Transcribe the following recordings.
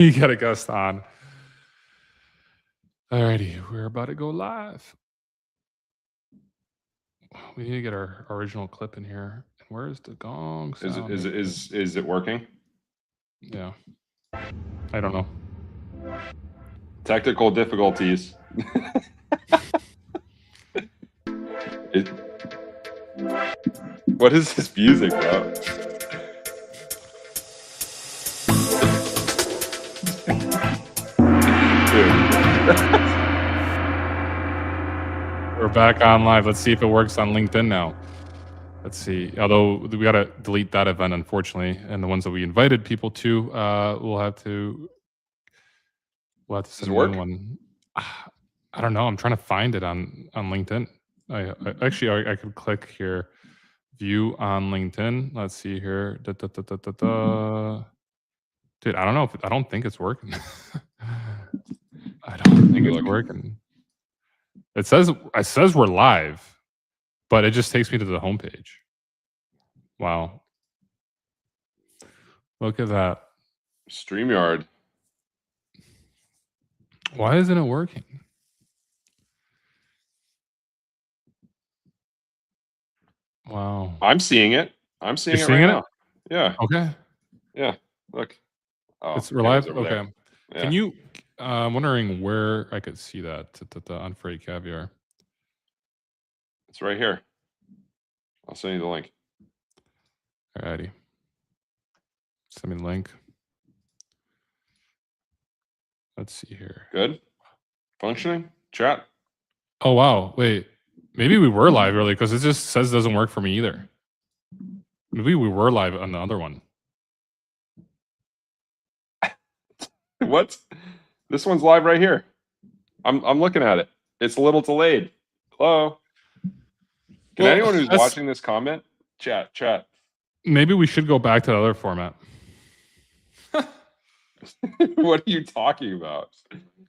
You got a guest on. Alrighty, we're about to go live. We need to get our original clip in here. And where's the gong sound? Is it working? Yeah. I don't know. Technical difficulties. What is this music, bro? We're back on live. Let's see if it works on LinkedIn now. Let's see. Although we got to delete that event, unfortunately, and the ones that we invited people to, we'll have to send a new one. I don't know. I'm trying to find it on LinkedIn. I could click here, view on LinkedIn. Let's see here. Dude, I don't know if I don't think it's working. I don't think it's working. It says we're live, but it just takes me to the homepage. Wow. Look at that. StreamYard. Why isn't it working? Wow. I'm seeing it. I'm seeing it right now. Yeah. Okay. Yeah. Look. Oh, we're live? Okay. Yeah. Can you, I'm wondering where I could see that, on Freight Caviar. It's right here. I'll send you the link. Alrighty. Send me the link. Let's see here. Good. Functioning? Chat? Oh, wow. Wait. Maybe we were live early because it just says it doesn't work for me either. Maybe we were live on the other one. What? This one's live right here. I'm looking at it. It's a little delayed. Hello? Can anyone who's watching this comment? Chat. Maybe we should go back to the other format. What are you talking about?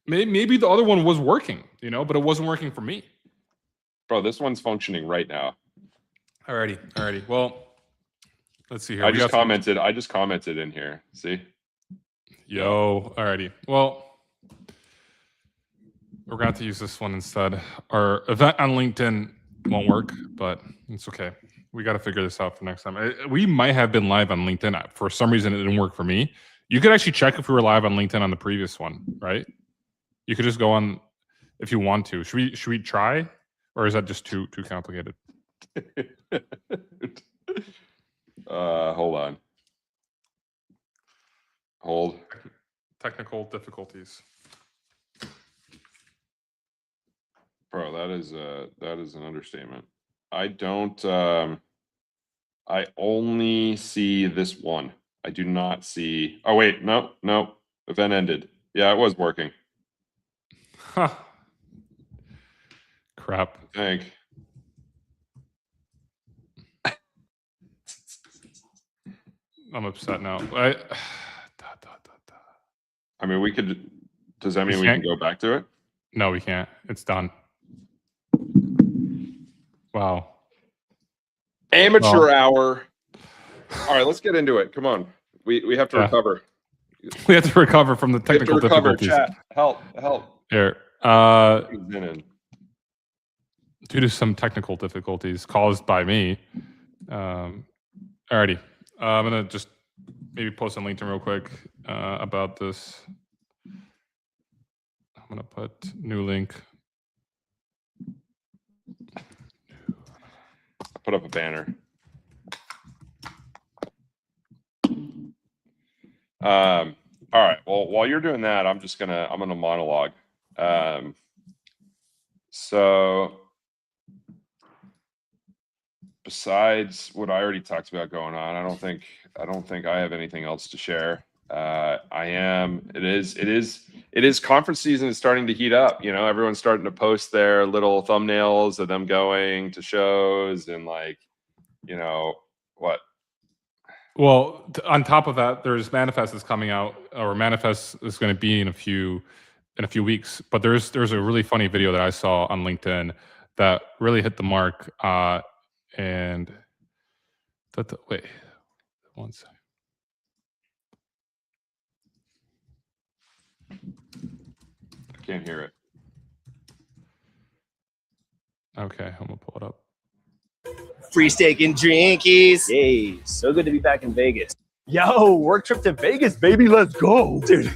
Maybe the other one was working, but it wasn't working for me. Bro, this one's functioning right now. Alrighty. Well, let's see here. I just commented in here. See? Yo, alrighty. Well, we're going to have to use this one instead. Our event on LinkedIn won't work, but it's okay. We got to figure this out for next time. We might have been live on LinkedIn. For some reason, it didn't work for me. You could actually check if we were live on LinkedIn on the previous one, right? You could just go on if you want to. Should we try, or is that just too complicated? Hold on. Hold. Technical difficulties. Bro, that is an understatement. I don't. I only see this one. I do not see. Oh wait, no. Event ended. Yeah, it was working. Huh. Crap. I think. I'm upset now. I mean, we could. Does that mean we can go back to it? No, we can't. It's done. Wow. Amateur hour. All right, let's get into it. Come on. We have to recover. We have to recover from the technical difficulties. Chat. Help. Here. Due to some technical difficulties caused by me. Alrighty. I'm going to just maybe post on LinkedIn real quick about this. I'm going to put new link. Put up a banner. All right. Well, while you're doing that, I'm gonna monologue. So besides what I already talked about going on, I don't think I have anything else to share. It is conference season is starting to heat up. Everyone's starting to post their little thumbnails of them going to shows and what. Well, on top of that, there's Manifest is coming out, or Manifest is going to be in a few weeks. But there's a really funny video that I saw on LinkedIn that really hit the mark. And wait, 1 second. Can't hear it. Okay, I'm gonna pull it up. Free steak and drinkies. Yay, so good to be back in Vegas. Yo, work trip to Vegas, baby, let's go. Dude,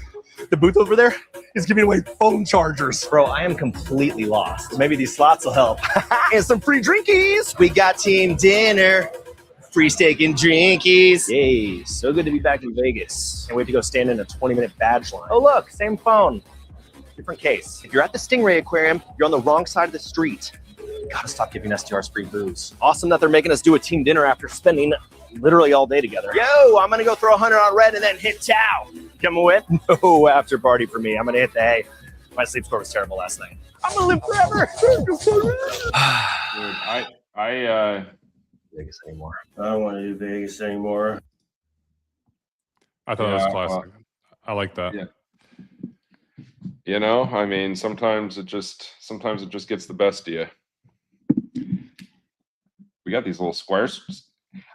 the booth over there is giving away phone chargers. Bro, I am completely lost. Maybe these slots will help. And some free drinkies. We got team dinner. Free steak and drinkies. Yay, so good to be back in Vegas. Can't wait to go stand in a 20-minute badge line. Oh look, same phone, different case. If you're at the Stingray Aquarium, you're on the wrong side of the street. Gotta stop giving STRs free booze. Awesome that they're making us do a team dinner after spending literally all day together. Yo, I'm gonna go throw 100 on red and then hit Tao. Coming with? No after party for me. I'm gonna hit the hay. My sleep score was terrible last night. I'm gonna live forever. Dude, I Vegas anymore. I don't want to do Vegas anymore. I thought that Yeah, was classic. I like that. Yeah. You know, I mean, sometimes it just gets the best of you. We got these little squares.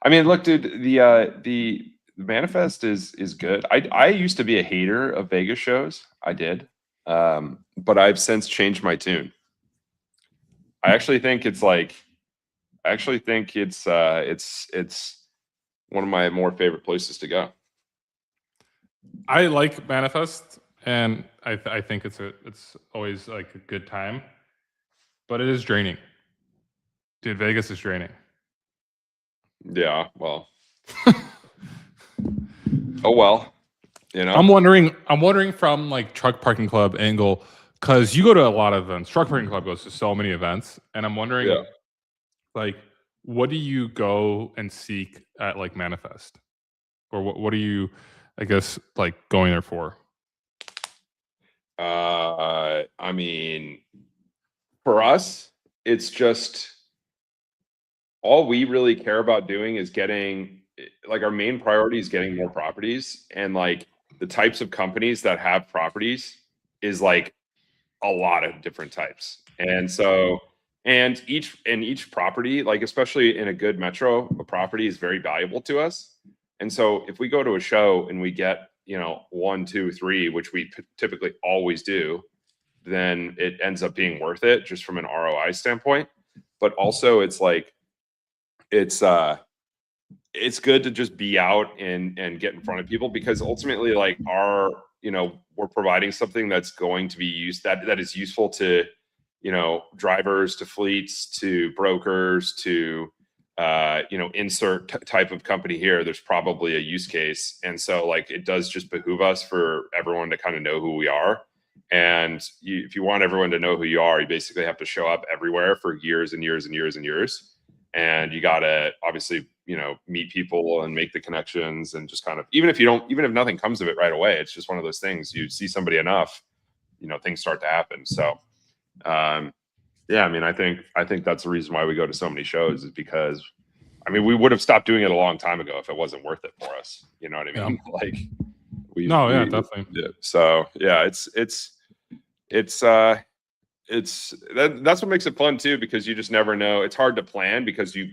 I mean, look, dude, the manifest is good. I used to be a hater of Vegas shows. I did. But I've since changed my tune. I actually think it's one of my more favorite places to go. I like Manifest, and I think it's always like a good time, but it is draining. Dude, Vegas is draining. Yeah, well. Oh well. You know? I'm wondering from like Truck Parking Club angle, because you go to a lot of events. Truck Parking Club goes to so many events, and I'm wondering, like, what do you go and seek at like Manifest, or what are you, I guess, like going there for? I mean, for us, it's just all we really care about doing is getting, like, our main priority is getting more properties, and like the types of companies that have properties is like a lot of different types. And so, and each property, like especially in a good metro, a property is very valuable to us. And so if we go to a show and we get, 1, 2, 3, which we typically always do, then it ends up being worth it just from an ROI standpoint. But also it's like, it's good to just be out and get in front of people, because ultimately, like, we're providing something that's going to be used, that is useful to, drivers, to fleets, to brokers, to insert type of company here. There's probably a use case. And so like, it does just behoove us for everyone to kind of know who we are. And if you want everyone to know who you are, you basically have to show up everywhere for years and years and years and years. And you got to obviously, meet people and make the connections, and just kind of, even if nothing comes of it right away, it's just one of those things. You see somebody enough, things start to happen. So, yeah, I mean, I think that's the reason why we go to so many shows, is because, I mean, we would have stopped doing it a long time ago if it wasn't worth it for us. You know what I mean? Yeah. Like, Definitely. Yeah. So yeah, that's what makes it fun too, because you just never know. It's hard to plan because you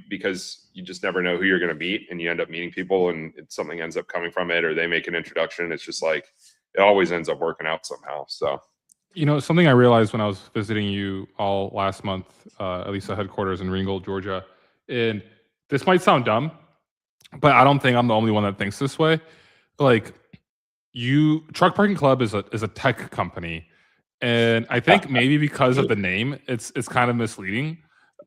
just never know who you're going to meet, and you end up meeting people, and something ends up coming from it, or they make an introduction. It's just like, it always ends up working out somehow. So, something I realized when I was visiting you all last month, at least the headquarters in Ringgold, Georgia, and this might sound dumb, but I don't think I'm the only one that thinks this way. Like, Truck Parking Club is a tech company. And I think maybe because of the name, it's kind of misleading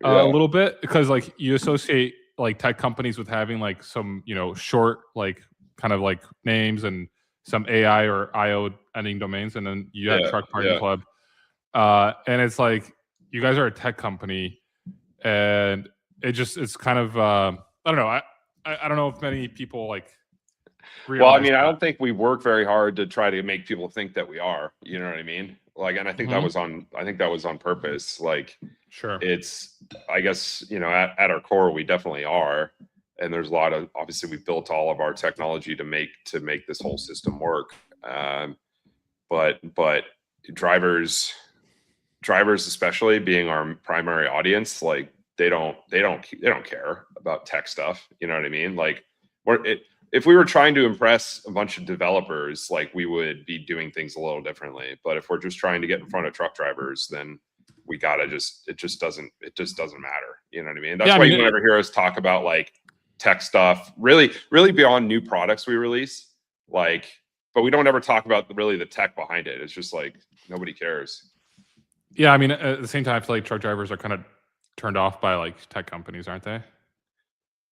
a little bit, because like you associate like tech companies with having like some, short, like kind of like names and some AI or IO ending domains. And then you have Truck Parking Club. And it's like, you guys are a tech company, and it's kind of, I don't know. I don't know if many people like, well, I mean, I don't think we work very hard to try to make people think that we are, you know what I mean? Like, and I think that was on purpose. Like, sure, it's, I guess, at our core, we definitely are. And there's a lot of, obviously we built all of our technology to make this whole system work. But drivers, especially being our primary audience, like they don't care about tech stuff. You know what I mean? Like, if we were trying to impress a bunch of developers, like we would be doing things a little differently. But if we're just trying to get in front of truck drivers, then we gotta it just doesn't matter. You know what I mean? That's why you never hear us talk about like tech stuff, really beyond new products we release. Like, but we don't ever talk about really the tech behind it. It's just like nobody cares. Yeah, I mean, at the same time, I feel like truck drivers are kind of turned off by like tech companies, aren't they?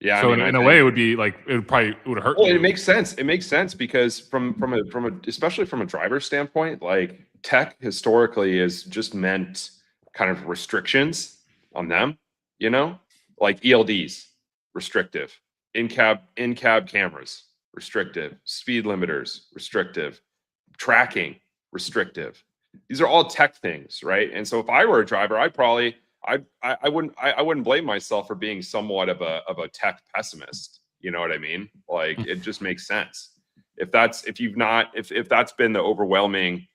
Yeah. So in a way, it would be like it would hurt. Well, it makes sense. It makes sense because from especially from a driver standpoint, like tech historically is just meant kind of restrictions on them. You know, like ELDs, restrictive, in-cab cameras, restrictive, speed limiters, restrictive, tracking, restrictive. These are all tech things, right? And so if I were a driver, I wouldn't blame myself for being somewhat of a tech pessimist. You know what I mean? Like it just makes sense. If that's been the overwhelming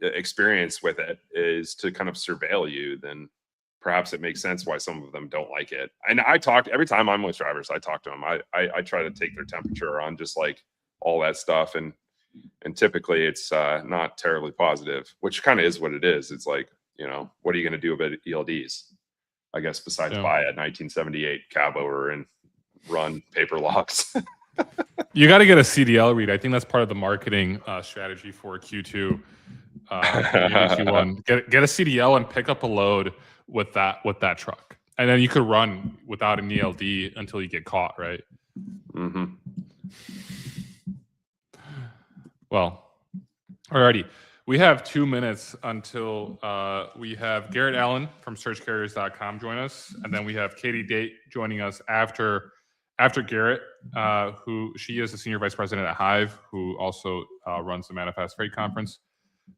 experience with it is to kind of surveil you, then perhaps it makes sense why some of them don't like it. And every time I'm with drivers, I talk to them. I try to take their temperature on just like all that stuff. And typically it's not terribly positive, which kind of is what it is. It's like, you know, what are you going to do about ELDs? I guess besides buy a 1978 cab over and run paper locks. You got to get a CDL read. I think that's part of the marketing strategy for Q2. Q1. Get a CDL and pick up a load with that truck, and then you could run without an ELD until you get caught, right? Mm-hmm. Well, alrighty. We have 2 minutes until we have Garrett Allen from searchcarriers.com join us. And then we have Katie Date joining us after Garrett, who she is the senior vice president at Hive, who also runs the Manifest Freight Conference.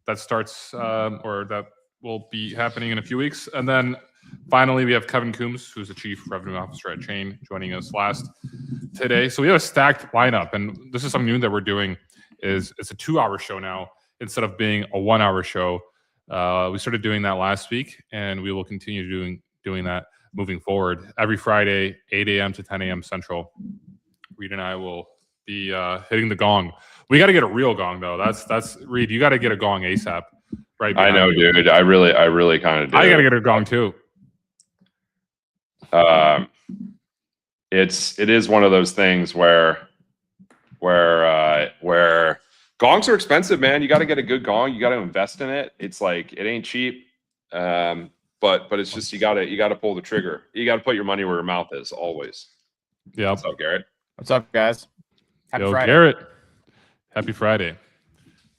That starts or that will be happening in a few weeks. And then finally, we have Kevin Coomes, who's the chief revenue officer at Chain, joining us today. So we have a stacked lineup. And this is something new that we're doing is it's a 2-hour show now instead of being a 1-hour show. We started doing that last week, and we will continue doing that moving forward. Every Friday, 8 a.m. to 10 a.m. Central, Reed and I will be hitting the gong. We got to get a real gong, though. That's Reed. You got to get a gong ASAP. Right? I know, dude. I really kind of do. I got to get a gong too. It is one of those things where gongs are expensive, man. You got to get a good gong. You got to invest in it. It's like it ain't cheap. But it's just you got to pull the trigger. You got to put your money where your mouth is always. Yeah. What's up, Garrett? What's up, guys? Happy Friday. Garrett. Happy Friday.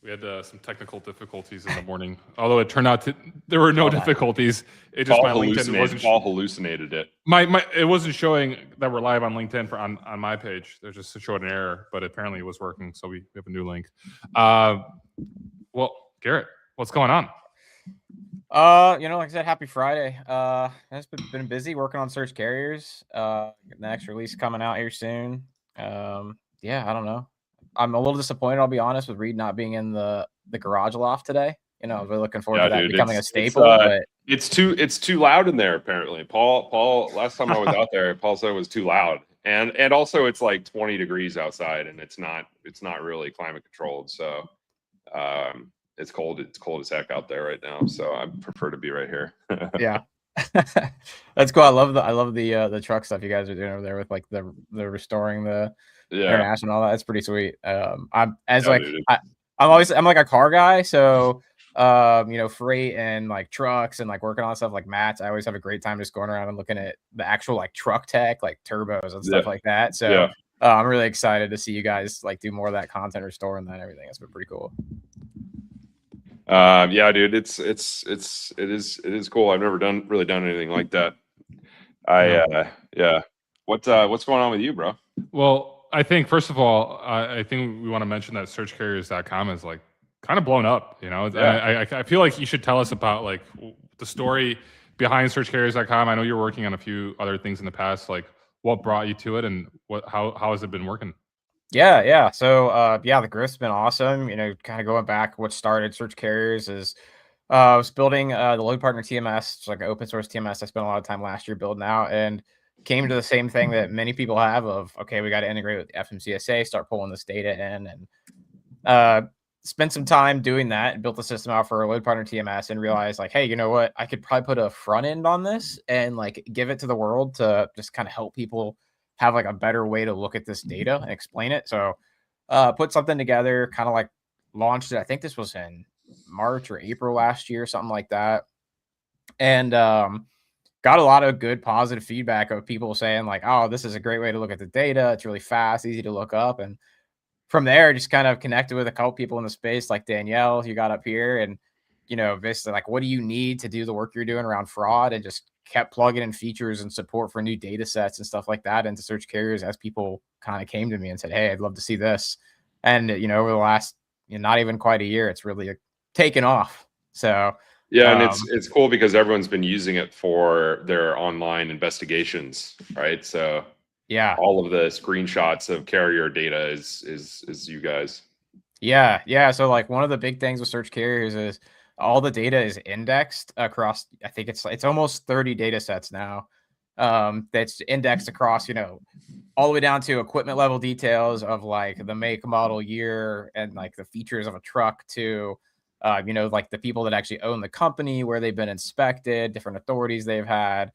We had some technical difficulties in the morning, although it turned out there were no difficulties. It just Paul hallucinated it. It wasn't showing that we're live on LinkedIn on my page. There's just showed an error, but apparently it was working. So we have a new link. Well, Garrett, what's going on? Like I said, happy Friday. It's been busy working on Search Carriers. The next release coming out here soon. I don't know. I'm a little disappointed, I'll be honest, with Reed not being in the garage loft today. I was really looking forward to that becoming a staple. But it's too loud in there, apparently. Paul, last time I was out there, Paul said it was too loud. And also it's like 20 degrees outside and it's not really climate controlled. So it's cold as heck out there right now. So I prefer to be right here. Yeah. That's cool. I love the truck stuff you guys are doing over there with like the restoring the international and all that. That's pretty sweet. I'm like a car guy, so freight and like trucks and like working on stuff like mats. I always have a great time just going around and looking at the actual like truck tech, like turbos and stuff like that. So I'm really excited to see you guys like do more of that content, restoring that and everything. It's been pretty cool. Dude, it is cool. I've never done anything like that. What's going on with you, bro? Well, I think first of all, I think we want to mention that searchcarriers.com is like kind of blown up. I feel like you should tell us about like the story behind searchcarriers.com. I know you're working on a few other things in the past. Like, what brought you to it, and how has it been working? Yeah. So, the growth's been awesome. Kind of going back, what started Search Carriers is I was building the Load Partner TMS. It's like an open source TMS I spent a lot of time last year building out. And came to the same thing that many people have of, okay, we got to integrate with FMCSA, start pulling this data in, and spent some time doing that and built the system out for a load partner TMS and realized like, hey, you know what? I could probably put a front end on this and like give it to the world to just kind of help people have like a better way to look at this data and explain it. So put something together, kind of like launched it. I think this was in March or April last year, something like that. And got a lot of good positive feedback of people saying like, oh, this is a great way to look at the data. It's really fast, easy to look up. And from there, just kind of connected with a couple people in the space like Danielle, you got up here, and, you know, basically like, what do you need to do the work you're doing around fraud, and just kept plugging in features and support for new data sets and stuff like that into search carriers as people kind of came to me and said, hey, I'd love to see this. And, you know, over the last, you know, not even quite a year, it's really taken off. So yeah, and it's cool because everyone's been using it for their online investigations, right? So yeah, all of the screenshots of carrier data is you guys. Yeah. So like one of the big things with search carriers is all the data is indexed across, I think it's almost 30 data sets now. That's indexed across, you know, all the way down to equipment level details of like the make, model, year, and like the features of a truck to, you know, like the people that actually own the company, where they've been inspected, different authorities they've had.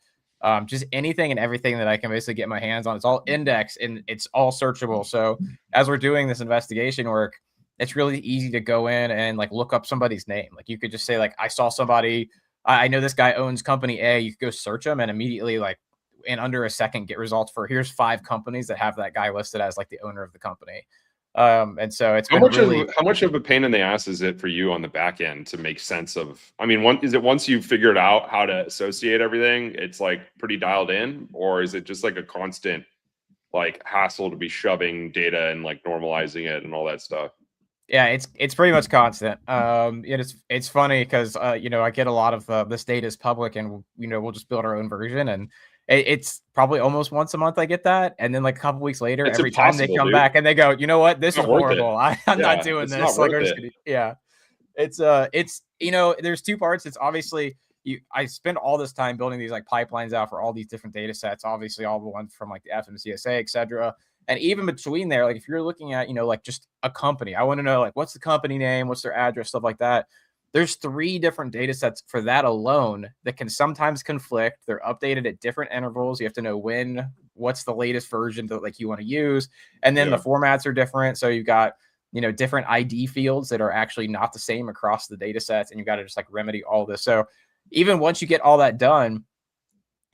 Just anything and everything that I can basically get my hands on. It's all indexed and it's all searchable. So as we're doing this investigation work, it's really easy to go in and like look up somebody's name. Like you could just say like, I saw somebody, I know this guy owns company A. You could go search them and immediately like in under a second get results for here's 5 companies that have that guy listed as like the owner of the company. And so it's been really how much of a pain in the ass is it for you on the back end to make sense of? I mean, once you figured out how to associate everything, it's like pretty dialed in, or is it just like a constant like hassle to be shoving data and like normalizing it and all that stuff? Yeah, it's pretty much constant. It's funny because you know, I get a lot of this data is public, and you know, we'll just build our own version, and it's probably almost once a month I get that, and then like a couple weeks later, It's every time they come dude. back and they go, you know what, this is not worth it. horrible. I'm Yeah, not doing it's this. not Like, worth we're just it. gonna, yeah, it's you know, there's 2 parts. It's obviously I spend all this time building these like pipelines out for all these different data sets, obviously all the ones from like the FMCSA, et cetera. And even between there, like if you're looking at, you know, like just a company, I want to know like what's the company name, what's their address, stuff like that. There's 3 different data sets for that alone that can sometimes conflict. They're updated at different intervals. You have to know what's the latest version that like you want to use. And then the formats are different. So you've got, you know, different ID fields that are actually not the same across the data sets. And you've got to just like remedy all this. So even once you get all that done,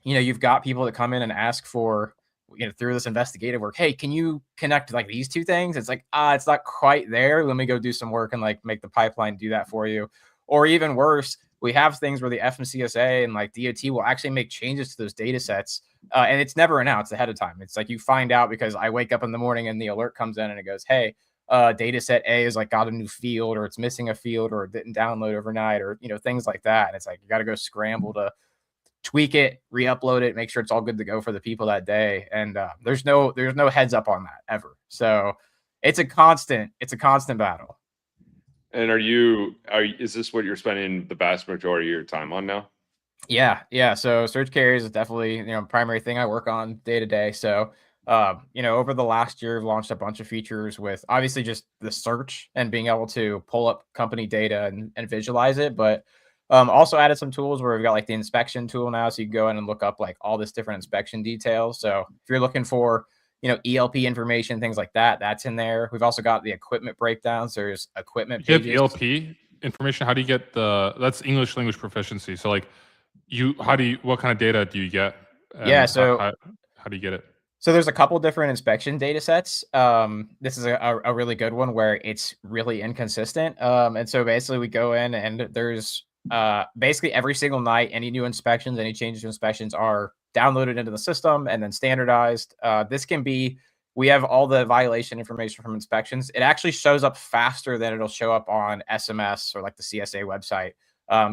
you know, you've got people that come in and ask for, you know, through this investigative work, hey, can you connect like these 2 things? It's like, it's not quite there. Let me go do some work and like make the pipeline do that for you. Or even worse, we have things where the FMCSA and like DOT will actually make changes to those data sets. And it's never announced ahead of time. It's like you find out because I wake up in the morning and the alert comes in and it goes, hey, data set A is like got a new field, or it's missing a field, or it didn't download overnight, or, you know, things like that. And it's like, you got to go scramble to tweak it, re-upload it, make sure it's all good to go for the people that day. And there's no heads up on that ever. So it's a constant battle. And is this what you're spending the vast majority of your time on now? Yeah. So search carriers is definitely, you know, primary thing I work on day to day. So, you know, over the last year, I've launched a bunch of features with obviously just the search and being able to pull up company data and visualize it. But also added some tools where we've got like the inspection tool now. So you can go in and look up like all this different inspection details. So if you're looking for, you know, ELP information, things like that, that's in there. We've also got the equipment breakdowns. There's equipment pages. You get ELP information. How do you get that's English language proficiency. So like what kind of data do you get? Yeah. So how do you get it? So there's a couple different inspection data sets. This is a really good one where it's really inconsistent. And so basically we go in and there's basically every single night, any new inspections, any changes to inspections are downloaded into the system and then standardized. This can be, we have all the violation information from inspections. It actually shows up faster than it'll show up on SMS or like the CSA website,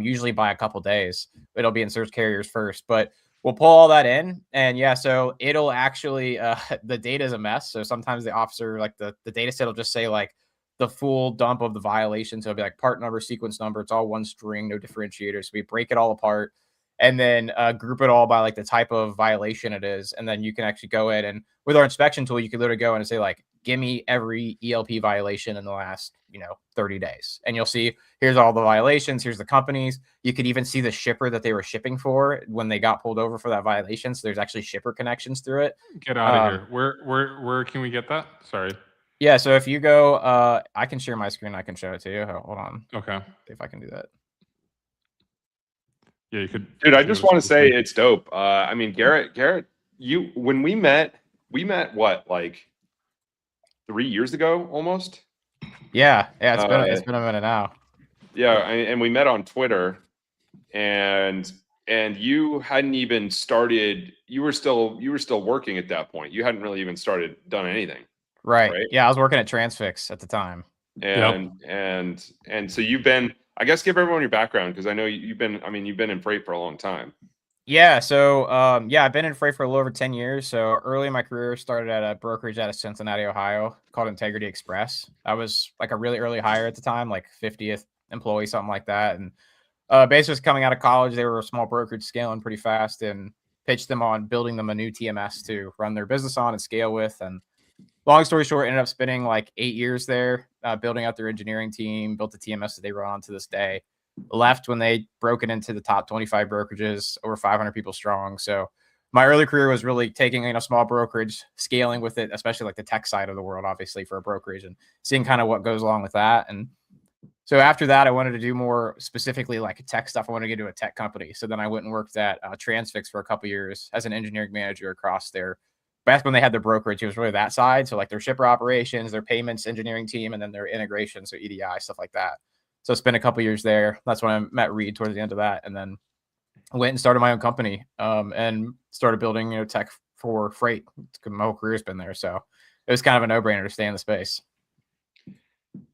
usually by a couple days. It'll be in search carriers first, but we'll pull all that in. And yeah, so it'll actually, the data is a mess. So sometimes the officer, like the data set will just say like the full dump of the violation. So it'll be like part number, sequence number. It's all one string, no differentiators. So we break it all apart. and then group it all by like the type of violation it is. And then you can actually go in and with our inspection tool, you can literally go in and say like, give me every ELP violation in the last, 30 days. And you'll see, here's all the violations. Here's the companies. You could even see the shipper that they were shipping for when they got pulled over for that violation. So there's actually shipper connections through it. Get out of here. Where can we get that? Sorry. Yeah. So if you go, I can share my screen. I can show it to you. Hold on. Okay. If I can do that. Yeah, you could. Dude, I just want to say it's dope. I mean, Garrett, when we met what, like 3 years ago almost? Yeah. It's been a minute now. Yeah, and we met on Twitter, and you hadn't even started. You were still working at that point. You hadn't really even done anything. Right. Yeah, I was working at Transfix at the time. And so you've been, I guess, give everyone your background, because I know you've been in freight for a long time. Yeah. So, I've been in freight for a little over 10 years. So early in my career, started at a brokerage out of Cincinnati, Ohio, called Integrity Express. I was like a really early hire at the time, like 50th employee, something like that. And basically was coming out of college. They were a small brokerage scaling pretty fast, and pitched them on building them a new TMS to run their business on and scale with. And long story short, ended up spending like 8 years there, building out their engineering team, built the TMS that they run on to this day. Left when they broke it into the top 25 brokerages, over 500 people strong. So my early career was really taking, small brokerage, scaling with it, especially like the tech side of the world, obviously, for a brokerage, and seeing kind of what goes along with that. And so after that, I wanted to do more specifically like tech stuff. I wanted to get into a tech company. So then I went and worked at Transfix for a couple of years as an engineering manager across their, back when they had their brokerage, it was really that side. So like their shipper operations, their payments engineering team, and then their integration, so EDI, stuff like that. So I spent a couple of years there. That's when I met Reed towards the end of that. And then I went and started my own company, and started building, tech for freight. My whole career's been there. So it was kind of a no-brainer to stay in the space.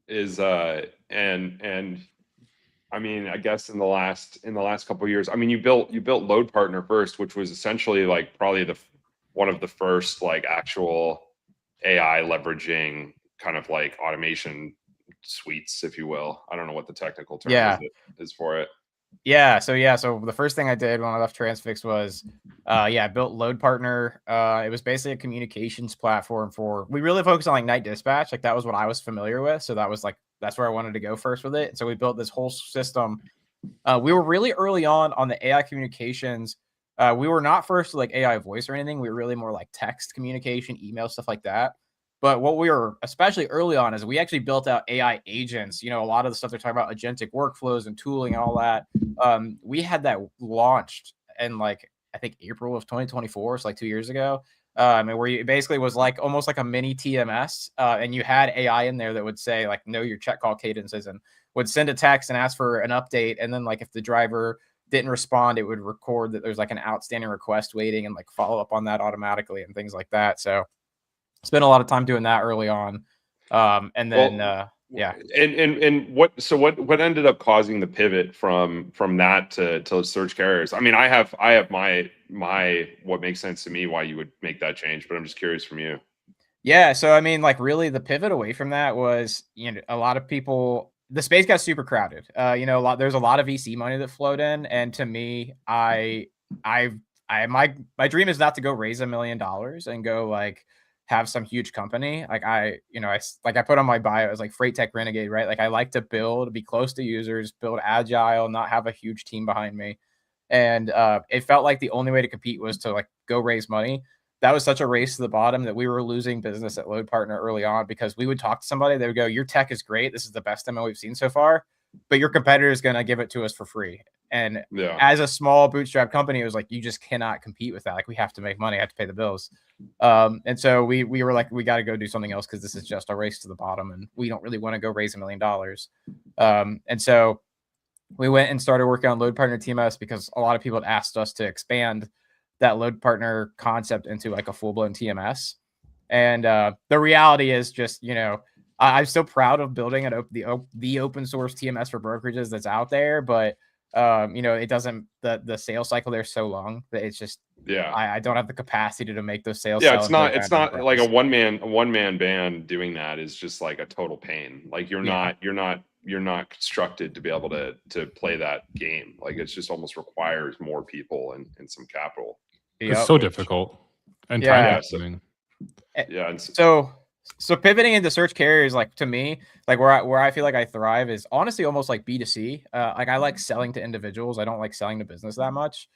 And I mean, I guess in the last couple of years, I mean, you built Load Partner first, which was essentially like probably one of the first like actual AI leveraging kind of like automation suites, if you will. I don't know what the technical term is for it. So the first thing I did when I left Transfix was, I built Load Partner. It was basically a communications platform we really focused on like night dispatch. Like that was what I was familiar with. So that's where I wanted to go first with it. So we built this whole system. We were really early on the AI communications. We were not first like AI voice or anything. We were really more like text communication, email, stuff like that. But what we were especially early on is we actually built out AI agents. A lot of the stuff they're talking about, agentic workflows and tooling and all that. We had that launched in like, I think April of 2024. It's like 2 years ago. And where it basically was like almost like a mini TMS. And you had AI in there that would say like, know your check call cadences, and would send a text and ask for an update. And then like, if the driver didn't respond, it would record that there's like an outstanding request waiting and like follow up on that automatically and things like that. So spent a lot of time doing that early on. And then, And what ended up causing the pivot from that to search carriers? I mean, I have my what makes sense to me why you would make that change, but I'm just curious from you. Yeah. So, I mean, like really the pivot away from that was, a lot of people, the space got super crowded. There's a lot of VC money that flowed in. And to me, my dream is not to go raise $1 million and go like have some huge company. Like I put on my bio, it was like Freight Tech Renegade, right? Like I like to build, be close to users, build agile, not have a huge team behind me. And it felt like the only way to compete was to like go raise money. That was such a race to the bottom that we were losing business at Load Partner early on, because we would talk to somebody, they would go, your tech is great, this is the best demo we've seen so far, but your competitor is going to give it to us for free. And as a small bootstrap company, it was like, you just cannot compete with that. Like we have to make money, I have to pay the bills. And so we were like, we got to go do something else, because this is just a race to the bottom and we don't really want to go raise $1 million. And so we went and started working on Load Partner TMS, because a lot of people had asked us to expand that Load Partner concept into like a full-blown TMS. And the reality is just, I'm so proud of building the open source TMS for brokerages that's out there, but it doesn't, the sales cycle there is so long that it's just, I don't have the capacity to make those sales. It's not like a one man band doing that is just like a total pain. Like you're not constructed to be able to play that game. Like it just almost requires more people and some capital. It's so difficult and time consuming. So pivoting into search carriers, like to me, like where I feel like I thrive is honestly almost like B2C. Like I like selling to individuals. I don't like selling to business that much.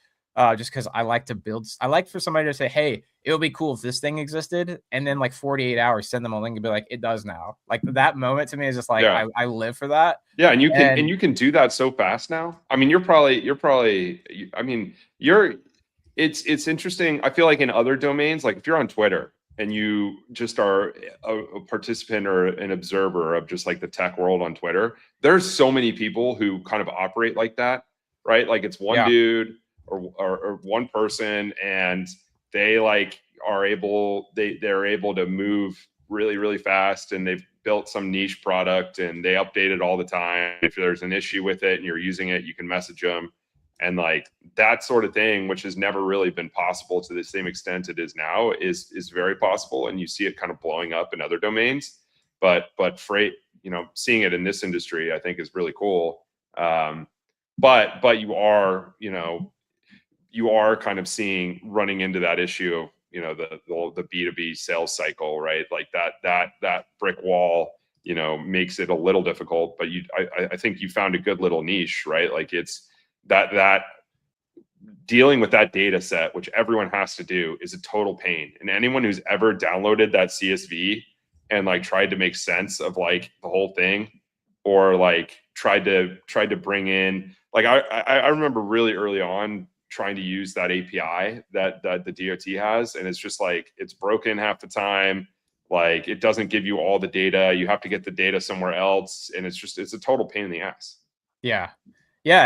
Just because I like to build. I like for somebody to say, "Hey, it would be cool if this thing existed," and then like 48 hours, send them a link and be like, "It does now." Like that moment to me is just like I live for that. Yeah, and you can do that so fast now. I mean, it's interesting. I feel like in other domains, like if you're on Twitter and you just are a participant or an observer of just like the tech world on Twitter, there's so many people who kind of operate like that, right? Like it's one dude or one person, and they like they're able to move really, really fast, and they've built some niche product and they update it all the time. If there's an issue with it and you're using it, you can message them. And like that sort of thing, which has never really been possible to the same extent it is now, is very possible. And you see it kind of blowing up in other domains. But freight, seeing it in this industry, I think is really cool. But you are kind of running into that issue of, the B2B sales cycle, right? Like that brick wall, makes it a little difficult, but I think you found a good little niche, right? Like it's that dealing with that data set, which everyone has to do, is a total pain. And anyone who's ever downloaded that CSV and like tried to make sense of like the whole thing, or like tried to bring in, like I remember really early on trying to use that API that the DOT has, and it's just like it's broken half the time. Like it doesn't give you all the data. You have to get the data somewhere else, and it's a total pain in the ass. Yeah,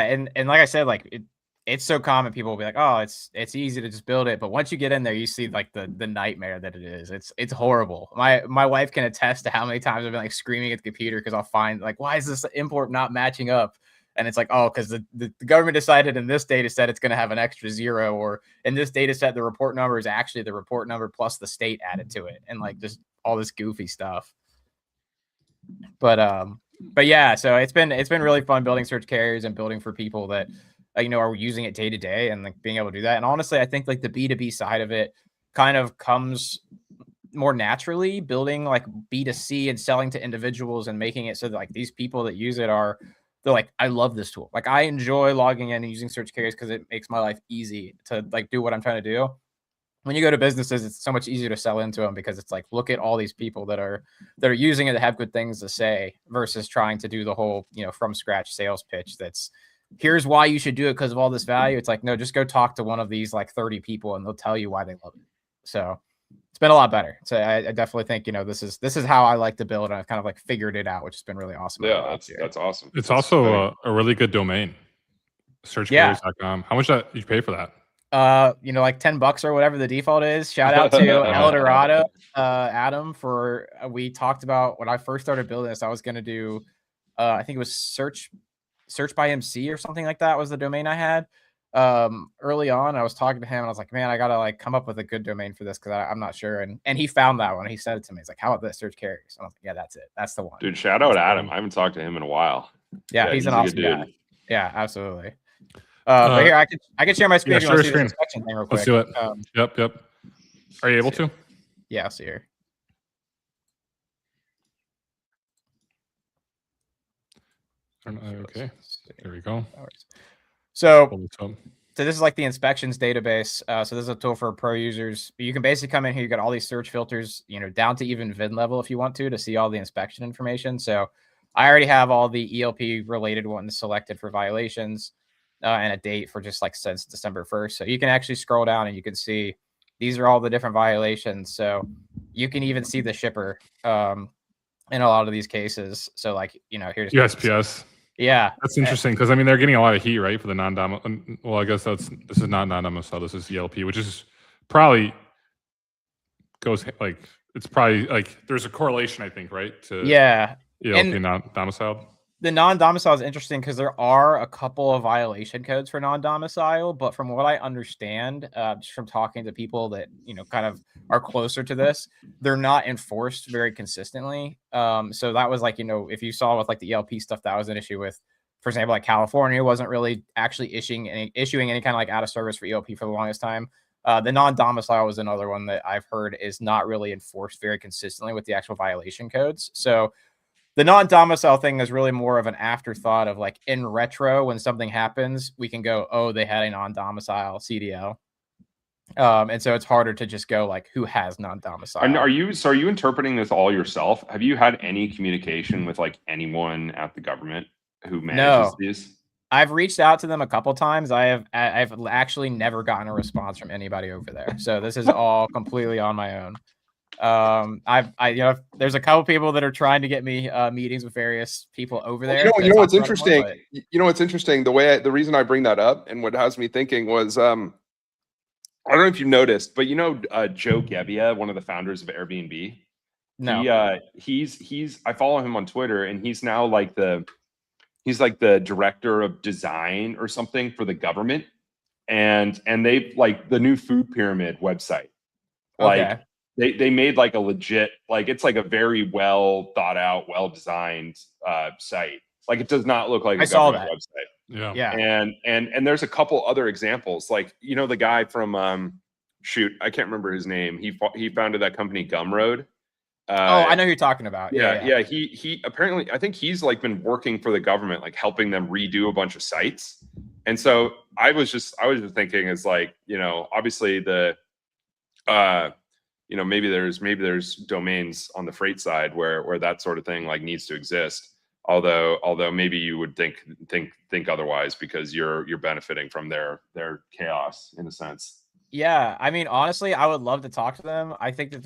and like I said, like it's so common. People will be like, "Oh, it's easy to just build it," but once you get in there, you see like the nightmare that it is. It's horrible. My wife can attest to how many times I've been like screaming at the computer because I'll find like, why is this import not matching up? And it's like, oh, because the government decided in this data set it's going to have an extra 0, or in this data set the report number is actually the report number plus the state added to it, and like just all this goofy stuff. But yeah, so it's been really fun building search carriers and building for people that are using it day to day, and like being able to do that. And honestly, I think like the B2B side of it kind of comes more naturally, building like B2C and selling to individuals and making it so that like these people that use it they're like, I love this tool. Like I enjoy logging in and using search carriers because it makes my life easy to like do what I'm trying to do. When you go to businesses, it's so much easier to sell into them because it's like, look at all these people that are using it, that have good things to say, versus trying to do the whole, from scratch sales pitch. That's here's why you should do it because of all this value. It's like, no, just go talk to one of these like 30 people and they'll tell you why they love it. So it's been a lot better. So I definitely think, this is how I like to build. And I've kind of like figured it out, which has been really awesome. Yeah, that's awesome. It's also a really good domain. Searchcarriers.com. How much did you pay for that? Like $10 or whatever the default is. Shout out to El Dorado, Adam, we talked about when I first started building this. I was going to do, I think it was search by MC or something like that was the domain I had. Early on, I was talking to him and I was like, man, I gotta like come up with a good domain for this because I'm not sure. And he found that one. He said it to me. He's like, how about this, search carriers? And I was like, yeah, that's it. That's the one. Dude, shout out Adam. I haven't talked to him in a while. Yeah, he's an awesome guy. Yeah, absolutely. But here I can share my screen. Yeah, share screen. Inspection thing real quick. Let's do it. Yep. Are you able to? Yeah, I'll see here. Okay, there we go. So this is like the inspections database. So this is a tool for pro users. You can basically come in here. You got all these search filters, down to even VIN level if you want to see all the inspection information. So I already have all the ELP related ones selected for violations and a date for just like since December 1st. So you can actually scroll down and you can see these are all the different violations. So you can even see the shipper in a lot of these cases. So like, here's USPS. Yeah, that's interesting because I mean they're getting a lot of heat, right, for the non-dom. Well, I guess this is not non-domicile. This is ELP, which is probably goes like it's probably like there's a correlation, I think, right? To ELP and non-domiciled. The non-domicile is interesting because there are a couple of violation codes for non-domicile, but from what I understand, just from talking to people that kind of are closer to this. They're not enforced very consistently. So that was like, you know, if you saw with like the ELP stuff, that was an issue with, for example, like California wasn't really actually issuing any kind of like out of service for ELP for the longest time. The non-domicile was another one that I've heard is not really enforced very consistently with the actual violation codes. So the non-domicile thing is really more of an afterthought of like in retro, when something happens, we can go, oh, they had a non-domicile CDL. And so it's harder to just go like who has non-domicile. And are you interpreting this all yourself? Have you had any communication with like anyone at the government who manages these? I've reached out to them a couple times. I've actually never gotten a response from anybody over there. So this is all completely on my own. You know, there's a couple people that are trying to get me meetings with various people over there. You know what's interesting? You know what's interesting? The reason I bring that up and what has me thinking was I don't know if you noticed, but you know Joe Gebbia, one of the founders of Airbnb. No, he's I follow him on Twitter, and he's now like he's like the director of design or something for the government, and they like the new food pyramid website. Like they made like a legit, like it's like a very well thought out, well designed site. Like it does not look like a government website. Yeah. And there's a couple other examples, like you know the guy from shoot, I can't remember his name. He founded that company Gumroad. I know who you're talking about. Yeah. He apparently, I think he's like been working for the government, like helping them redo a bunch of sites. And so I was just thinking, is like, you know, obviously the you know, maybe there's domains on the freight side where that sort of thing like needs to exist. Although maybe you would think otherwise, because you're benefiting from their chaos in a sense. Yeah, I mean, honestly, I would love to talk to them. I think that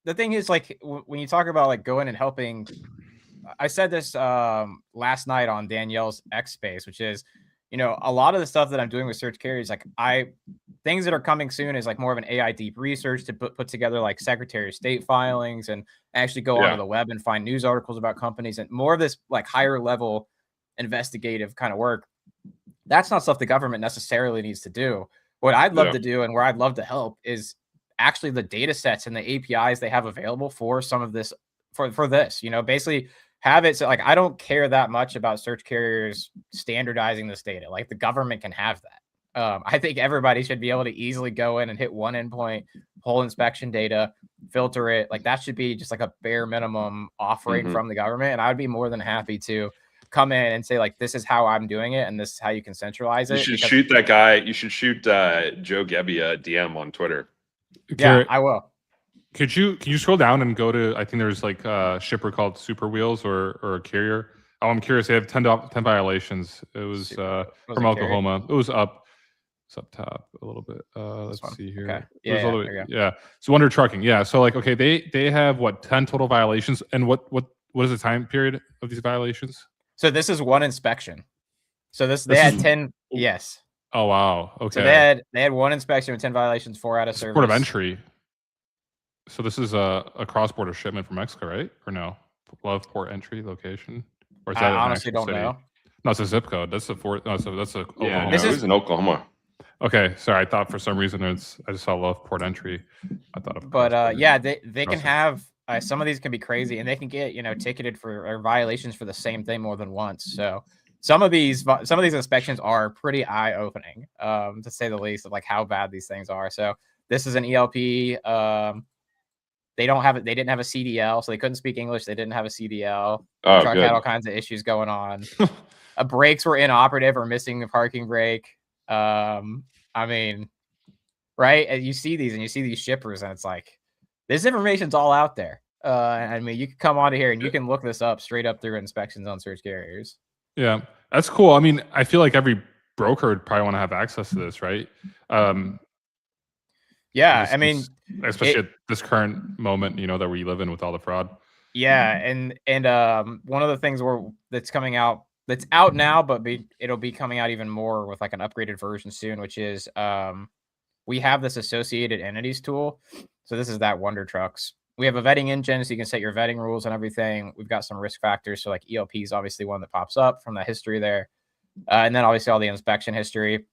the thing is, like, when you talk about like going and helping, I said this last night on Danielle's X Space, which is, you know, a lot of the stuff that I'm doing with search carriers, like things that are coming soon is like more of an AI deep research to put together like Secretary of State filings and actually go onto the web and find news articles about companies, and more of this like higher level investigative kind of work. That's not stuff the government necessarily needs to do. What I'd love to do, and where I'd love to help, is actually the data sets and the APIs they have available for some of this, for this, you know, basically have it so like I don't care that much about search carriers standardizing this data. Like the government can have that. I think everybody should be able to easily go in and hit one endpoint, pull inspection data, filter it. Like that should be just like a bare minimum offering from the government. And I would be more than happy to come in and say, like, this is how I'm doing it, and this is how you can centralize it. You should shoot that guy. You should shoot Joe Gebbia a DM on Twitter. Garrett, I will. Can you scroll down and go to, I think there's like a shipper called Super Wheels or a carrier. Oh, I'm curious. They have 10 violations. It was from Oklahoma. It was up. It's up top a little bit. Let's see here. Okay. Yeah. So Wonder Trucking. Yeah. So like, okay, they have what, 10 total violations, and what is the time period of these violations? So this is one inspection. So they had 10. Yes. Oh wow. Okay. So they had one inspection with 10 violations, 4 out of service. Port of entry. So this is a cross-border shipment from Mexico, right? Or no? Love port entry location. Or is that I honestly don't know. No, it's a zip code. That's a Oklahoma. Yeah, this is in Oklahoma. Okay, sorry. I thought for some reason I just saw Love port entry. I thought of. But yeah, they can have some of these can be crazy, and they can get, you know, ticketed for violations for the same thing more than once. So some of these inspections are pretty eye-opening, to say the least, of like how bad these things are. So this is an ELP. They didn't have a CDL, so they couldn't speak English. They didn't have a CDL. The truck had all kinds of issues going on. Brakes were inoperative or missing the parking brake. I mean, right? And you see these shippers, and it's like, this information's all out there. I mean, you can come onto here and you can look this up straight up through inspections on search carriers. Yeah, that's cool. I mean, I feel like every broker would probably want to have access to this, right? Yeah, I mean, especially at this current moment, you know, that we live in with all the fraud. Yeah, and one of the things that's coming out, that's out now, but it'll be coming out even more with like an upgraded version soon, which is we have this associated entities tool. So this is that Wonder Trucks. We have a vetting engine, so you can set your vetting rules and everything. We've got some risk factors. So like ELP is obviously one that pops up from that history there. And then obviously all the inspection history.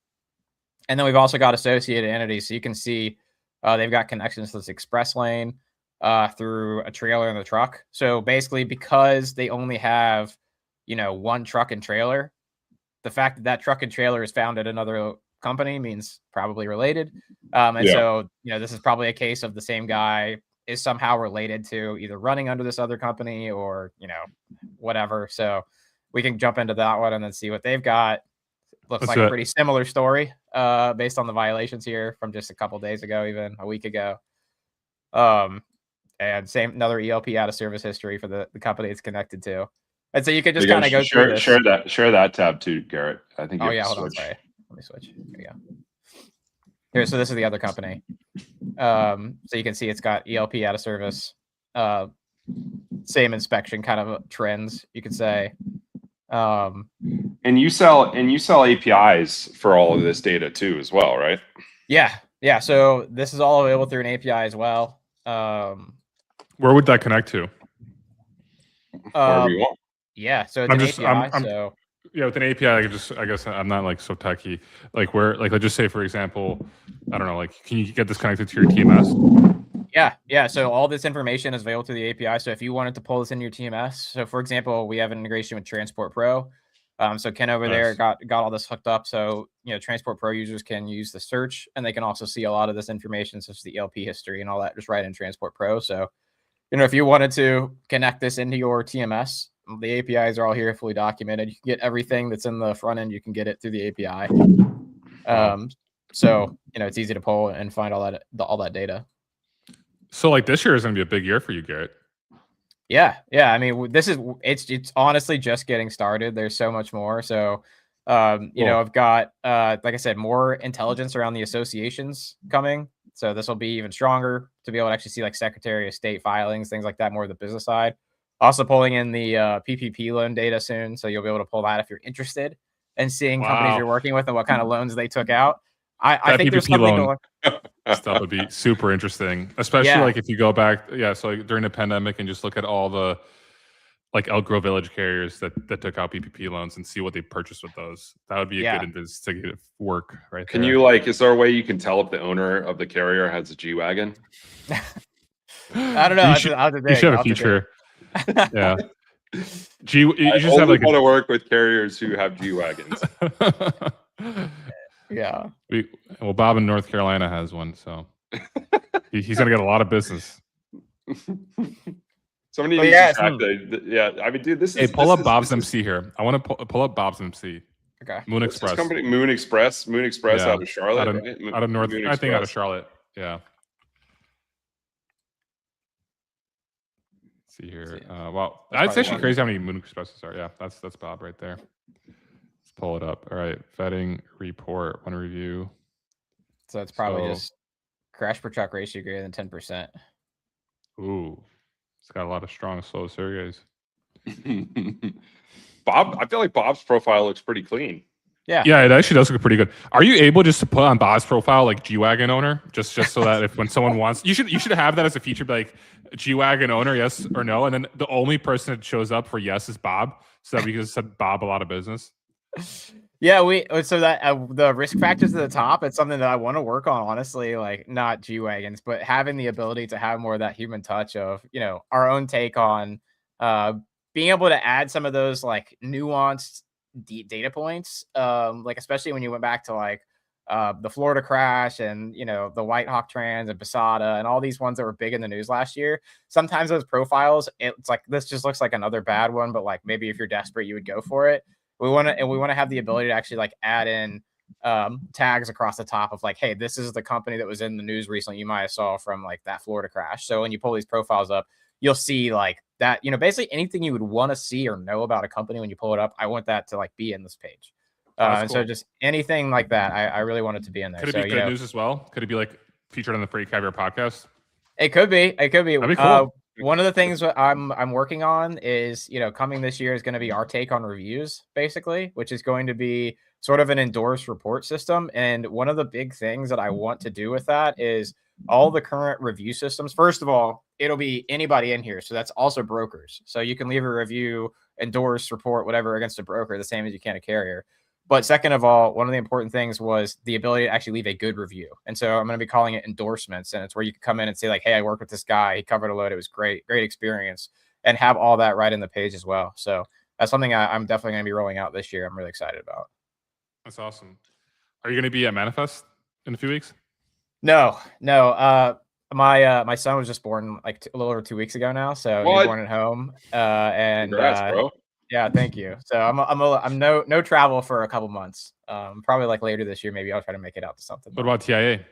And then we've also got associated entities. So you can see They've got connections to this express lane through a trailer in the truck. So basically, because they only have, one truck and trailer, the fact that that truck and trailer is found at another company means probably related. So, this is probably a case of the same guy is somehow related to either running under this other company or, whatever. So we can jump into that one and then see what they've got. Looks like a pretty similar story based on the violations here from just a couple days ago, even a week ago. And another ELP out of service history for the company it's connected to. And so you could just kind of go through this. Share that tab too, Garrett. I think. Oh yeah, hold on. Sorry, let me switch. There you go. Here, so this is the other company. So you can see it's got ELP out of service, same inspection kind of trends, you could say. And you sell APIs for all of this data too, as well, right? Yeah. So this is all available through an API as well. Where would that connect to? Wherever you want. Yeah, so it's an API. Yeah, with an API, I guess I'm not like so techy. Like where, like let's just say, for example, I don't know, like can you get this connected to your TMS? Yeah. So all this information is available through the API. So if you wanted to pull this into your TMS, so for example, we have an integration with Transport Pro. So Ken over there got all this hooked up. So Transport Pro users can use the search, and they can also see a lot of this information, such as the ELP history and all that, just right in Transport Pro. So if you wanted to connect this into your TMS, the APIs are all here, fully documented. You can get everything that's in the front end. You can get it through the API. So it's easy to pull and find all that data. So like this year is going to be a big year for you, Garrett. Yeah. I mean, it's honestly just getting started. There's so much more. So, I've got, like I said, more intelligence around the associations coming. So this will be even stronger to be able to actually see like Secretary of State filings, things like that, more of the business side. Also pulling in the PPP loan data soon. So you'll be able to pull that if you're interested in seeing companies you're working with and what kind of loans they took out. I think there's something to look. Stuff would be super interesting, especially like if you go back. Yeah. So like during the pandemic and just look at all the like Elk Grove Village carriers that took out PPP loans and see what they purchased with those. That would be a good investigative work right Can there. you is there a way you can tell if the owner of the carrier has a G-Wagon? I don't know. You should have a feature. Yeah. You just have like want to work with carriers who have G-Wagons. Yeah. Well, Bob in North Carolina has one, so he's gonna get a lot of business. Somebody needs to track I mean, dude, this is. Pull up Bob's MC here. I want to pull up Bob's MC. Okay. Moon Express. This company, Moon Express out of Charlotte. Out of North. I think out of Charlotte. Yeah. Let's see here. Well, that's actually crazy how many Moon Expresses are. Yeah, that's Bob right there. Let's pull it up. All right, vetting report. One review. So it's probably just crash per truck ratio greater than 10%. Ooh. It's got a lot of strong slow surveys. Bob, I feel like Bob's profile looks pretty clean. Yeah, it actually does look pretty good. Are you able just to put on Bob's profile like G-Wagon owner, just so that if when someone wants, you should have that as a feature, be like G-Wagon owner, yes or no, and then the only person that shows up for yes is Bob, so that we can send Bob a lot of business. Yeah, so that the risk factors at the top, it's something that I want to work on, honestly, like not G-Wagons, but having the ability to have more of that human touch of, our own take on being able to add some of those like nuanced data points, like especially when you went back to like the Florida crash and, the White Hawk trans and Posada and all these ones that were big in the news last year. Sometimes those profiles, it's like, this just looks like another bad one, but like maybe if you're desperate, you would go for it. We want to have the ability to actually like add in tags across the top of like, hey, this is the company that was in the news recently. You might have saw from like that Florida crash. So when you pull these profiles up, you'll see like that, basically anything you would want to see or know about a company when you pull it up. I want that to like be in this page. And cool. So just anything like that, I really want it to be in there. Could it be good news as well? Could it be like featured on the Freight Caviar podcast? It could be. That'd be cool. One of the things I'm working on is, coming this year is going to be our take on reviews, basically, which is going to be sort of an endorsed report system. And one of the big things that I want to do with that is all the current review systems. First of all, it'll be anybody in here. So that's also brokers. So you can leave a review, endorse, report, whatever against a broker, the same as you can a carrier. But second of all, one of the important things was the ability to actually leave a good review. And so I'm going to be calling it endorsements. And it's where you can come in and say like, hey, I worked with this guy. He covered a load. It was great experience, and have all that right in the page as well. So that's something I'm definitely going to be rolling out this year. I'm really excited about. That's awesome. Are you going to be at Manifest in a few weeks? No. My son was just born like a little over 2 weeks ago now. So he was born at home. And Congrats, bro. Yeah, thank you. So I'm no travel for a couple months. Probably like later this year, maybe I'll try to make it out to something. What about TIA?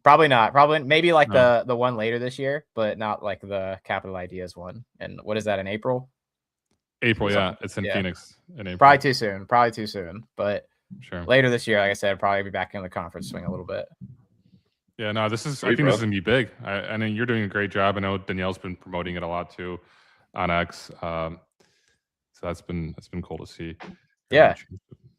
Probably not. Probably maybe like the one later this year, but not like the Capital Ideas one. And what is that in April? April, yeah. It's in Phoenix in April. Probably too soon. But sure. Later this year, like I said, I'll probably be back in the conference swing a little bit. Yeah, no, this is. I think this is gonna be big. I mean, you're doing a great job. I know Danielle's been promoting it a lot too on X. So that's been cool to see. Yeah,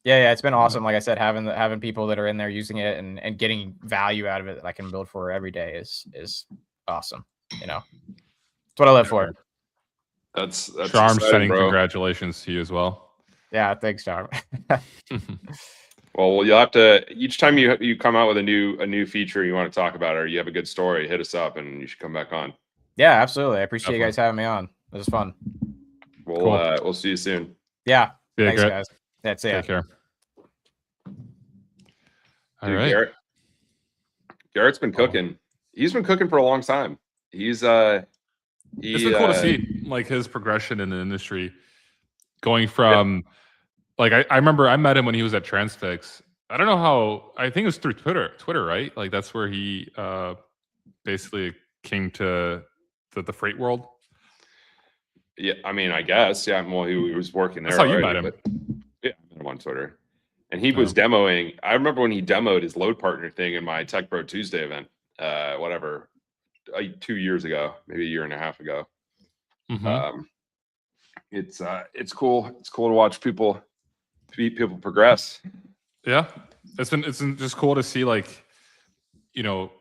it's been awesome. Like I said, having people that are in there using it and getting value out of it that I can build for every day is awesome. You know, it's what I live for. That's Charm, sending congratulations to you as well. Yeah, thanks, Charm. Well, you'll have to each time you come out with a new feature you want to talk about, or you have a good story, hit us up and you should come back on. Yeah, absolutely. I appreciate you guys having me on. It was fun. We'll see you soon. Yeah. Yeah, thanks, Garrett. guys. That's it. Take care. All Dude, right. Garrett's been cooking. He's been cooking for a long time. It's been cool to see like his progression in the industry, going from like I remember I met him when he was at Transfix. I don't know how. I think it was through Twitter, right? Like that's where he basically came to the freight world. Yeah, I mean, I guess. Yeah, well, he was working there. That's how you met him. Yeah, I met him on Twitter. And he was demoing. I remember when he demoed his load partner thing in my Tech Pro Tuesday event, 2 years ago, maybe a year and a half ago. Mm-hmm. It's cool. It's cool to watch people progress. Yeah, it's been just cool to see, like, you know,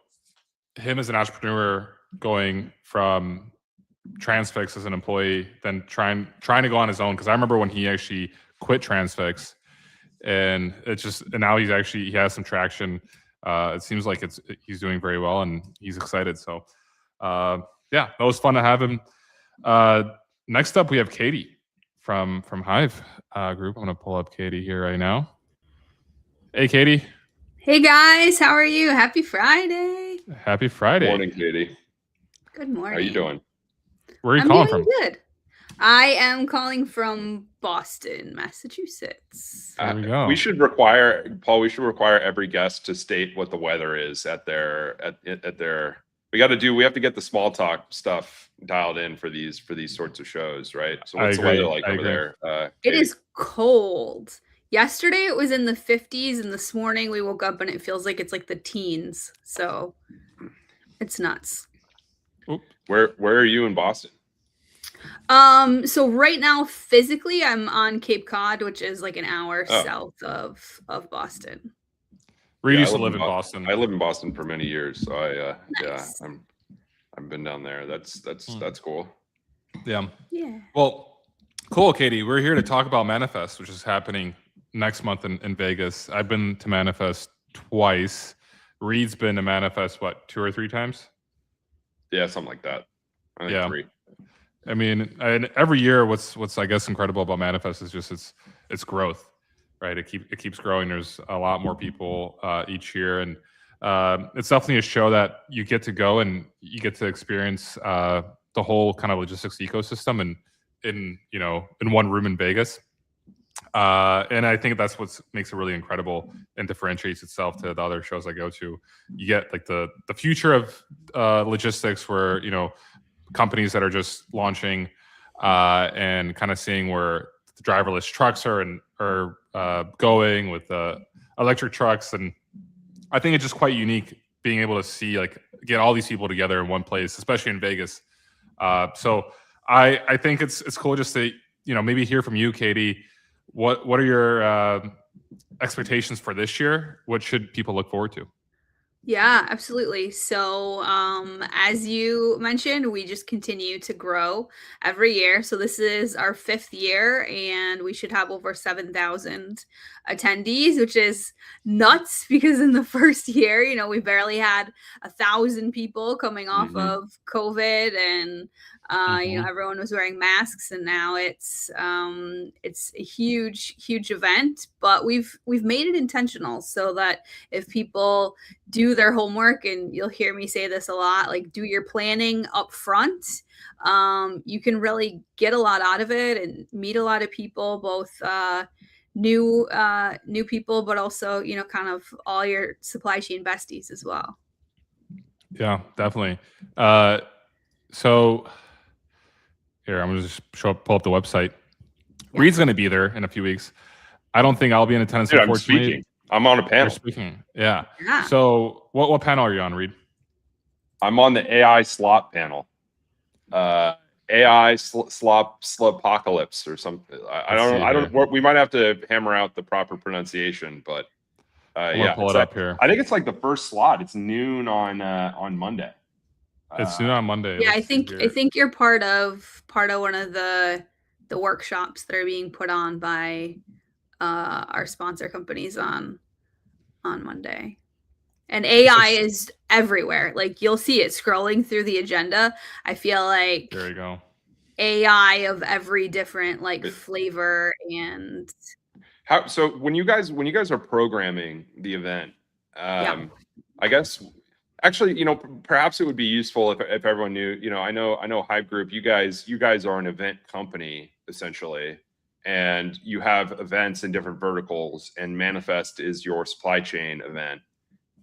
him as an entrepreneur going from Transfix as an employee, then trying to go on his own. Because I remember when he actually quit Transfix, and now he has some traction. It seems like he's doing very well, and he's excited. So, yeah, that was fun to have him. Next up, we have Katie from Hive Group. I'm gonna pull up Katie here right now. Hey, Katie. Hey guys, how are you? Happy Friday. Happy Friday. Morning, Katie. Good morning. How are you doing? Where are you calling from? Good. I am calling from Boston, Massachusetts. There we go. We should require every guest to state what the weather is at their. We have to get the small talk stuff dialed in for these sorts of shows, right? So what's the weather like over there? It is cold. Yesterday it was in the 50s, and this morning we woke up and it feels like it's like the teens. So it's nuts. Where are you in Boston? So right now physically I'm on Cape Cod, which is like an hour south of Boston. Reed used to live in Boston. I lived in Boston for many years, so Nice. I've been down there. That's cool. Yeah. Yeah. Well, cool, Katie. We're here to talk about Manifest, which is happening next month in Vegas. I've been to Manifest twice. Reed's been to Manifest, 2 or 3 times? Yeah, something like that. I think 3. I mean, and every year, what's I guess incredible about Manifest is just its growth, right? It keeps growing. There's a lot more people each year, and it's definitely a show that you get to go and you get to experience the whole kind of logistics ecosystem and in one room in Vegas. And I think that's what makes it really incredible and differentiates itself to the other shows I go to. You get like the future of logistics, where companies that are just launching and kind of seeing where the driverless trucks are going with electric trucks. And I think it's just quite unique being able to see, like, get all these people together in one place, especially in Vegas. So I think it's cool just to maybe hear from you, Katie. What are your expectations for this year? What should people look forward to? Yeah, absolutely. So, as you mentioned, we just continue to grow every year. So this is our 5th year, and we should have over 7,000 attendees, which is nuts because in the first year, we barely had 1,000 people coming off Mhm. of COVID, and Mhm. everyone was wearing masks, and now it's a huge event. But we've made it intentional so that if people do their homework, and you'll hear me say this a lot, like do your planning up front, you can really get a lot out of it and meet a lot of people, both new people, but also kind of all your supply chain besties as well. Yeah, definitely. So here, I'm gonna just pull up the website. Yeah. Reed's gonna be there in a few weeks. I don't think I'll be in attendance, Dude, I'm unfortunately. speaking. I'm on a You're panel. speaking. Yeah. Yeah. So what panel are you on, Reed? I'm on the AI slop panel. AI slopocalypse or something. I Let's don't. see I here. don't. We might have to hammer out the proper pronunciation, but I'm yeah, gonna pull it's it up here. I think it's like the first slot. It's noon on Monday. It's soon on Monday. Yeah, Let's see I here. think you're part of one of the workshops that are being put on by our sponsor companies on Monday. And AI is everywhere. Like you'll see it scrolling through the agenda. I feel like There you go. AI of every different like flavor. And How so when you guys are programming the event, Yeah. I guess actually, perhaps it would be useful if everyone knew, I know Hive Group, you guys are an event company essentially, and you have events in different verticals, and Manifest is your supply chain event.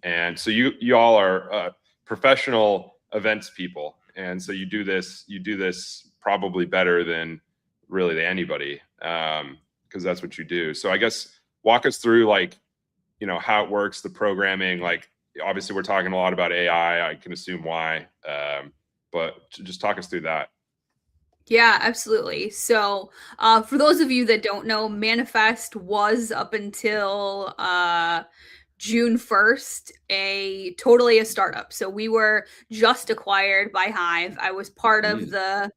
And so you all are professional events people, and so you do this probably better than really anybody, because that's what you do. So I guess walk us through like how it works, the programming. Like obviously we're talking a lot about AI. I can assume why, but just talk us through that. Yeah, absolutely. So, for those of you that don't know, Manifest was up until June 1st totally a startup. So we were just acquired by Hive. I was part of the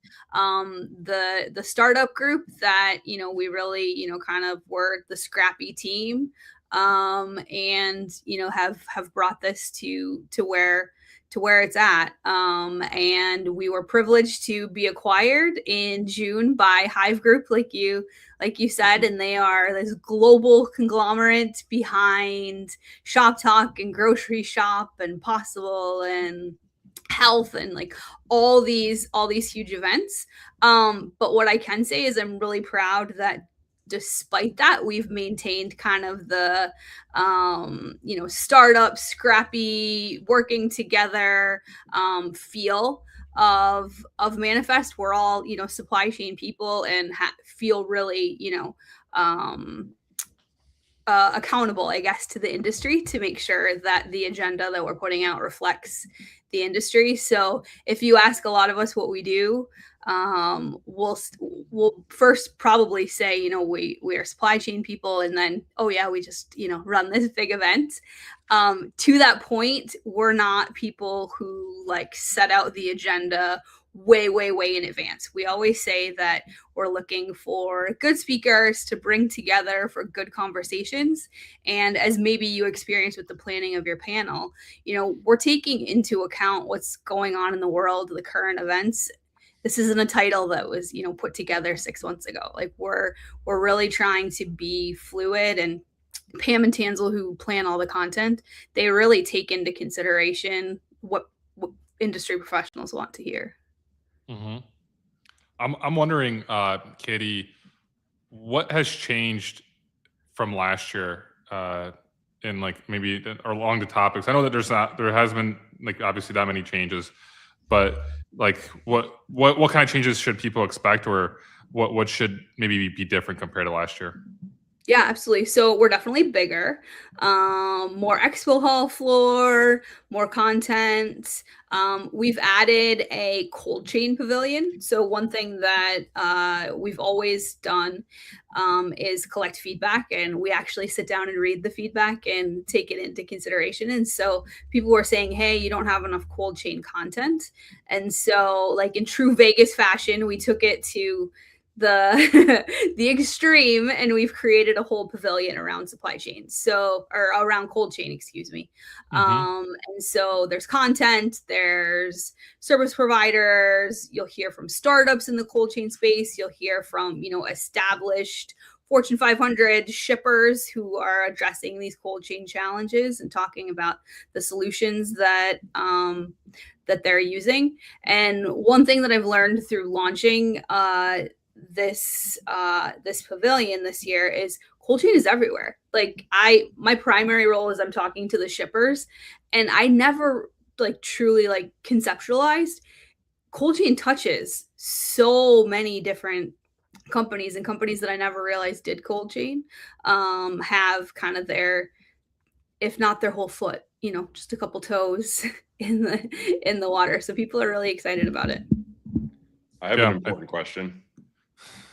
startup group that we really kind of were the scrappy team, and have brought this to where it's at. And we were privileged to be acquired in June by Hive Group, like you said, and they are this global conglomerate behind Shop Talk and Grocery Shop and Possible and Health and like all these huge events. But what I can say is I'm really proud that despite that, we've maintained kind of the startup, scrappy, working together feel of Manifest. We're all supply chain people and feel really accountable, I guess, to the industry to make sure that the agenda that we're putting out reflects the industry. So if you ask a lot of us what we do, we'll first probably say, we are supply chain people, and then, oh yeah, we just, run this big event. To that point, we're not people who like set out the agenda way in advance. We always say that we're looking for good speakers to bring together for good conversations. And as maybe you experience with the planning of your panel, we're taking into account what's going on in the world, the current events. This isn't a title that was, put together 6 months ago. Like we're really trying to be fluid, and Pam and Tanzel, who plan all the content, they really take into consideration what industry professionals want to hear. Mm-hmm. I'm wondering, Katie, what has changed from last year in like maybe or along the topics? I know that there has been like obviously that many changes, but like what kind of changes should people expect, or what should maybe be different compared to last year? Yeah, absolutely. So we're definitely bigger, more expo hall floor, more content. We've added a cold chain pavilion. So one thing that we've always done is collect feedback, and we actually sit down and read the feedback and take it into consideration. And so people were saying, "Hey, you don't have enough cold chain content," and so like in true Vegas fashion, we took it to the the extreme, and we've created a whole pavilion around supply chain, so or around cold chain, excuse me. And so there's content, there's service providers, you'll hear from startups in the cold chain space, you'll hear from established Fortune 500 shippers who are addressing these cold chain challenges and talking about the solutions that that they're using. And one thing that I've learned through launching this pavilion this year is cold chain is everywhere. Like my primary role is I'm talking to the shippers, and I never like truly like conceptualized cold chain touches so many different companies, and companies that I never realized did cold chain have kind of their, if not their whole foot, just a couple toes in the water. So people are really excited about it. I have an important question.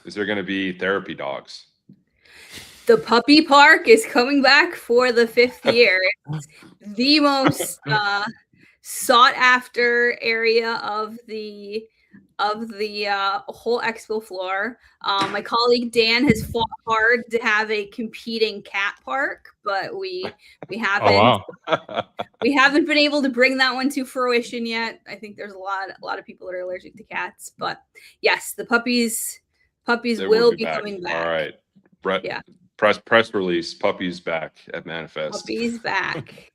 Is there going to be therapy dogs? The puppy park is coming back for the 5th year. It's the most sought after area of the whole expo floor. My colleague Dan has fought hard to have a competing cat park, but we haven't we haven't been able to bring that one to fruition yet. I think there's a lot of people that are allergic to cats, but yes, the puppies will be coming back. All right, Brett. Yeah. Press release. Puppies back at Manifest. Puppies back,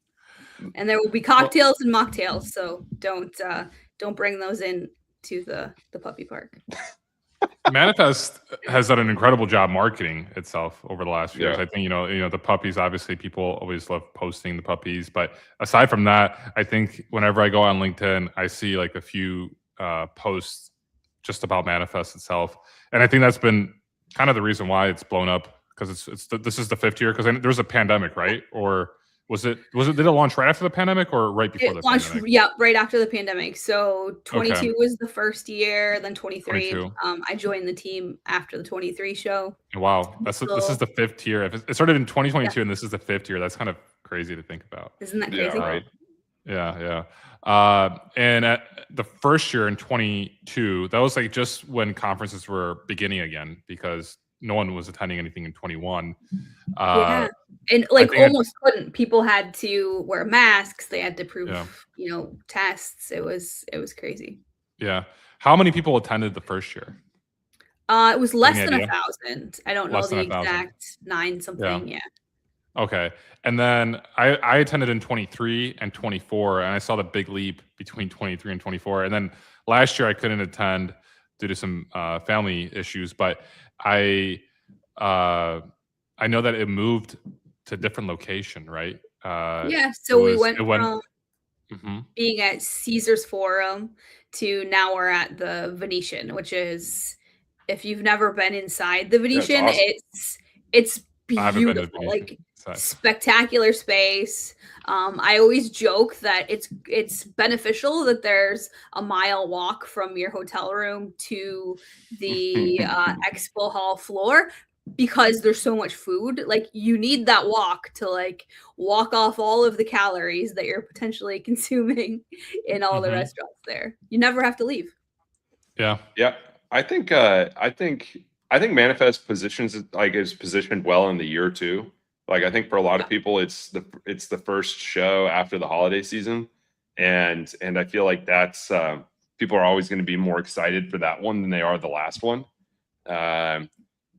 and there will be cocktails and mocktails. So don't bring those in to the puppy park. Manifest has done an incredible job marketing itself over the last few years. I think the puppies. Obviously, people always love posting the puppies, but aside from that, I think whenever I go on LinkedIn, I see like a few posts just about Manifest itself, and I think that's been kind of the reason why it's blown up, because this is the 5th year, because there was a pandemic, right? Or did it launch right after the pandemic or right before the pandemic? Yeah, right after the pandemic. So 22 was the first year, then 23. I joined the team after the 23 show. Wow, this is the 5th year. It started in 2022, and this is the 5th year. That's kind of crazy to think about. Isn't that crazy? Yeah, right. Yeah. And at the first year in 22, that was like just when conferences were beginning again, because no one was attending anything in 21. Yeah. And like almost couldn't. People had to wear masks. They had to prove, tests. It was crazy. Yeah. How many people attended the first year? It was less than 1,000. I don't know the exact 9 something. Yeah. Okay. And then I attended in 23 and 24, and I saw the big leap between 23 and 24. And then last year I couldn't attend due to some family issues, but I know that it moved to a different location, right? Yeah. So we went from being at Caesars Forum to now we're at the Venetian, which is, if you've never been inside the Venetian, awesome. it's beautiful, like spectacular space. I always joke that it's beneficial that there's a mile walk from your hotel room to the expo hall floor, because there's so much food. Like you need that walk to like walk off all of the calories that you're potentially consuming in all the restaurants there. You never have to leave. Yeah. I think Manifest is positioned well in the year too. Like I think for a lot of people, it's the first show after the holiday season, and I feel like that's people are always going to be more excited for that one than they are the last one,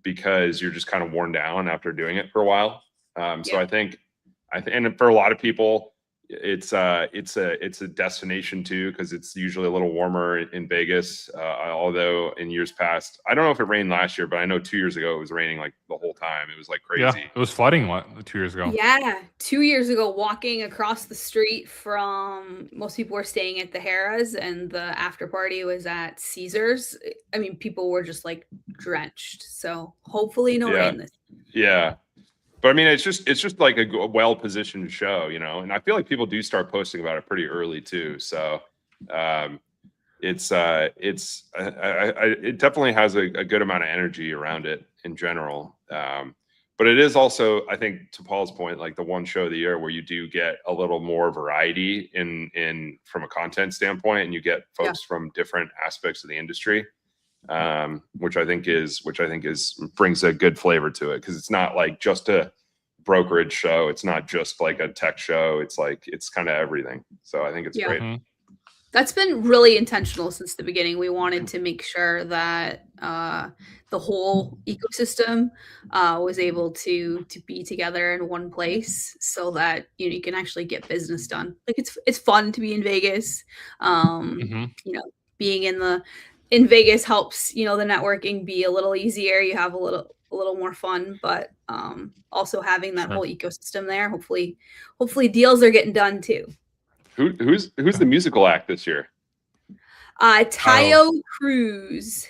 because you're just kind of worn down after doing it for a while. So I think and for a lot of people, it's a destination too, because it's usually a little warmer in Vegas. Although in years past, I don't know if it rained last year, but I know 2 years ago it was raining like the whole time. It was like crazy. Yeah, it was flooding 2 years ago. Yeah, 2 years ago, walking across the street from, most people were staying at the Harrah's, and the after party was at Caesars. I mean, people were just like drenched. So hopefully no rain this year. Yeah. But I mean, it's just like a well positioned show, you know, and I feel like people do start posting about it pretty early too. So it definitely has a good amount of energy around it in general. But it is also, I think, to Paul's point, like the one show of the year where you do get a little more variety in from a content standpoint, and you get folks from different aspects of the industry, which I think brings a good flavor to it, because it's not like just a brokerage show. It's not just like a tech show. It's like it's kind of everything. So I think it's great. Mhm. That's been really intentional since the beginning. We wanted to make sure that the whole ecosystem was able to be together in one place, so that you can actually get business done. Like it's fun to be in Vegas. Being in Vegas helps the networking be a little easier. You have a little more fun, but also having that whole ecosystem there. Hopefully deals are getting done too. Who's the musical act this year? Tayo Cruz.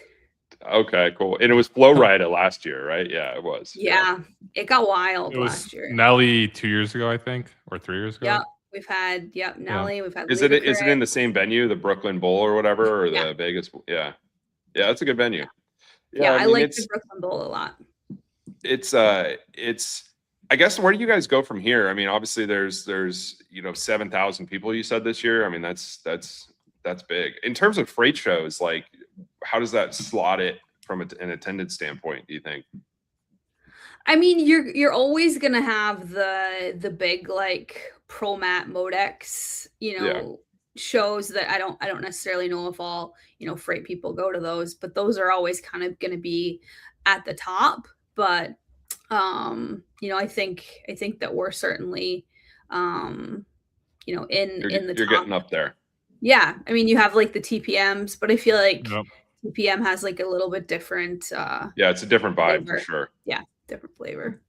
Okay, cool. And it was Flow Rida last year, right? Yeah, it was. Yeah, it got wild It was last year. Nelly 2 years ago, I think, or 3 years ago. Yeah, we've had Nelly. We've had. Is it in the same venue, the Brooklyn Bowl or whatever, or the Vegas? Yeah, that's a good venue. Yeah, I like the Brooklyn Bowl a lot. It's I guess, where do you guys go from here? I mean, obviously there's 7,000 people you said this year. I mean, that's big. In terms of freight shows, like, how does that slot it from an attendance standpoint, do you think? I mean, you're always gonna have the big, like, ProMat Modex, shows that I don't necessarily know if all freight people go to those, but those are always kind of gonna be at the top. But I think that we're certainly in the you're top. getting up there. Yeah, I mean, you have like the TPMs, but I feel like TPM has like a little bit different. Yeah, it's a different vibe for sure. Yeah, different flavor.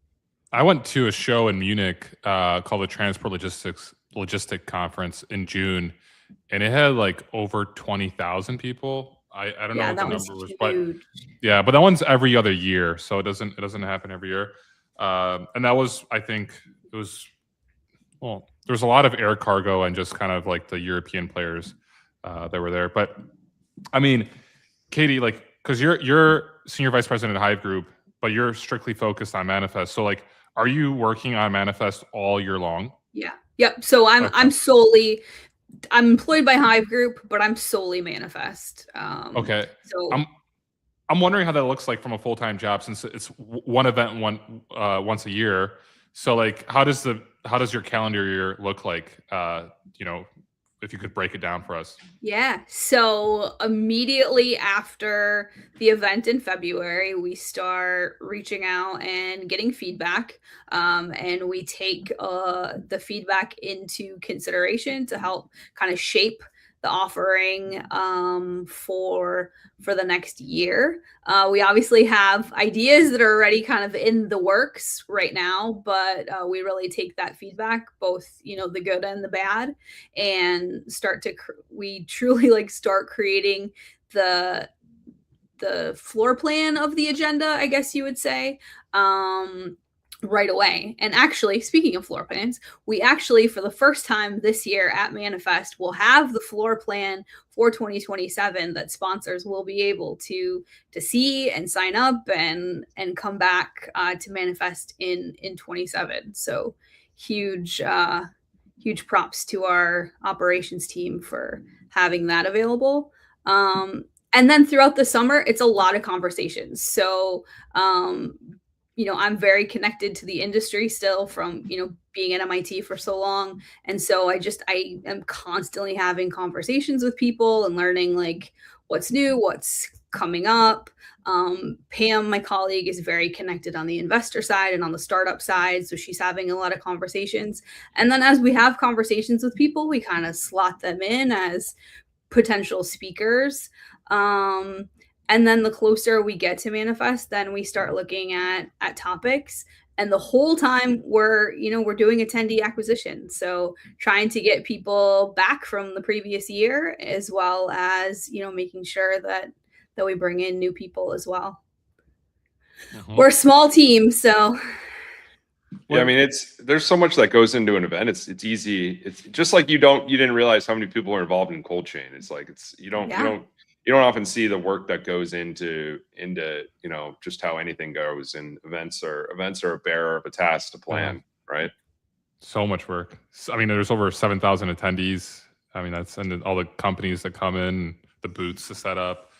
I went to a show in Munich called the Transport Logistic Conference in June, and it had like over 20,000 people. I don't know what the number was, but but that one's every other year, so it doesn't happen every year. And that was, I think, there's a lot of air cargo and just kind of like the European players that were there. But I mean, Katie, like, because you're senior vice president at Hive Group, but you're strictly focused on Manifest. So, like, are you working on Manifest all year long? Yeah. Yep. So I'm employed by Hive Group, but I'm solely Manifest. Okay. So I'm wondering how that looks like from a full-time job, since it's one event once a year. So, like, how does your calendar year look like? If you could break it down for us. Yeah. So immediately after the event in February, we start reaching out and getting feedback. And we take the feedback into consideration to help kind of shape the offering for the next year. We obviously have ideas that are already kind of in the works right now, but we really take that feedback, both the good and the bad, and we truly like start creating the floor plan of the agenda, I guess you would say, right away. And actually, speaking of floor plans, we actually, for the first time this year at Manifest, will have the floor plan for 2027 that sponsors will be able to see and sign up and come back to Manifest in 27. So huge props to our operations team for having that available. And then throughout the summer, it's a lot of conversations. So I'm very connected to the industry still from, being at MIT for so long. And so I am constantly having conversations with people and learning like what's new, what's coming up. Pam, my colleague, is very connected on the investor side and on the startup side. So she's having a lot of conversations. And then as we have conversations with people, we kind of slot them in as potential speakers. And then the closer we get to Manifest, then we start looking at topics. And the whole time we're doing attendee acquisition. So trying to get people back from the previous year, as well as, making sure that we bring in new people as well. Mm-hmm. We're a small team, so. Yeah, I mean, there's so much that goes into an event. It's easy. It's just like you didn't realize how many people are involved in cold chain. It's like you don't often see the work that goes into just how anything goes. And events are a bearer of a task to plan, right? So much work. I mean, there's over 7,000 attendees. I mean, that's and then all the companies that come in, the booths to set up.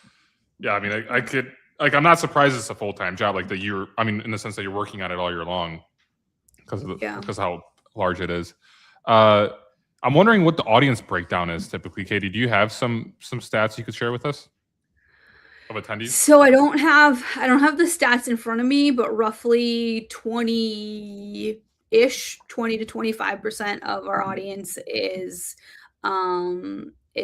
Yeah, I mean, I could I'm not surprised it's a full-time job. Like I mean, in the sense that you're working at it all year long. Because of how large it is. I'm wondering what the audience breakdown is typically. Katie, do you have some stats you could share with us of attendees? So I don't have the stats in front of me, but roughly 20 to 25% of our audience is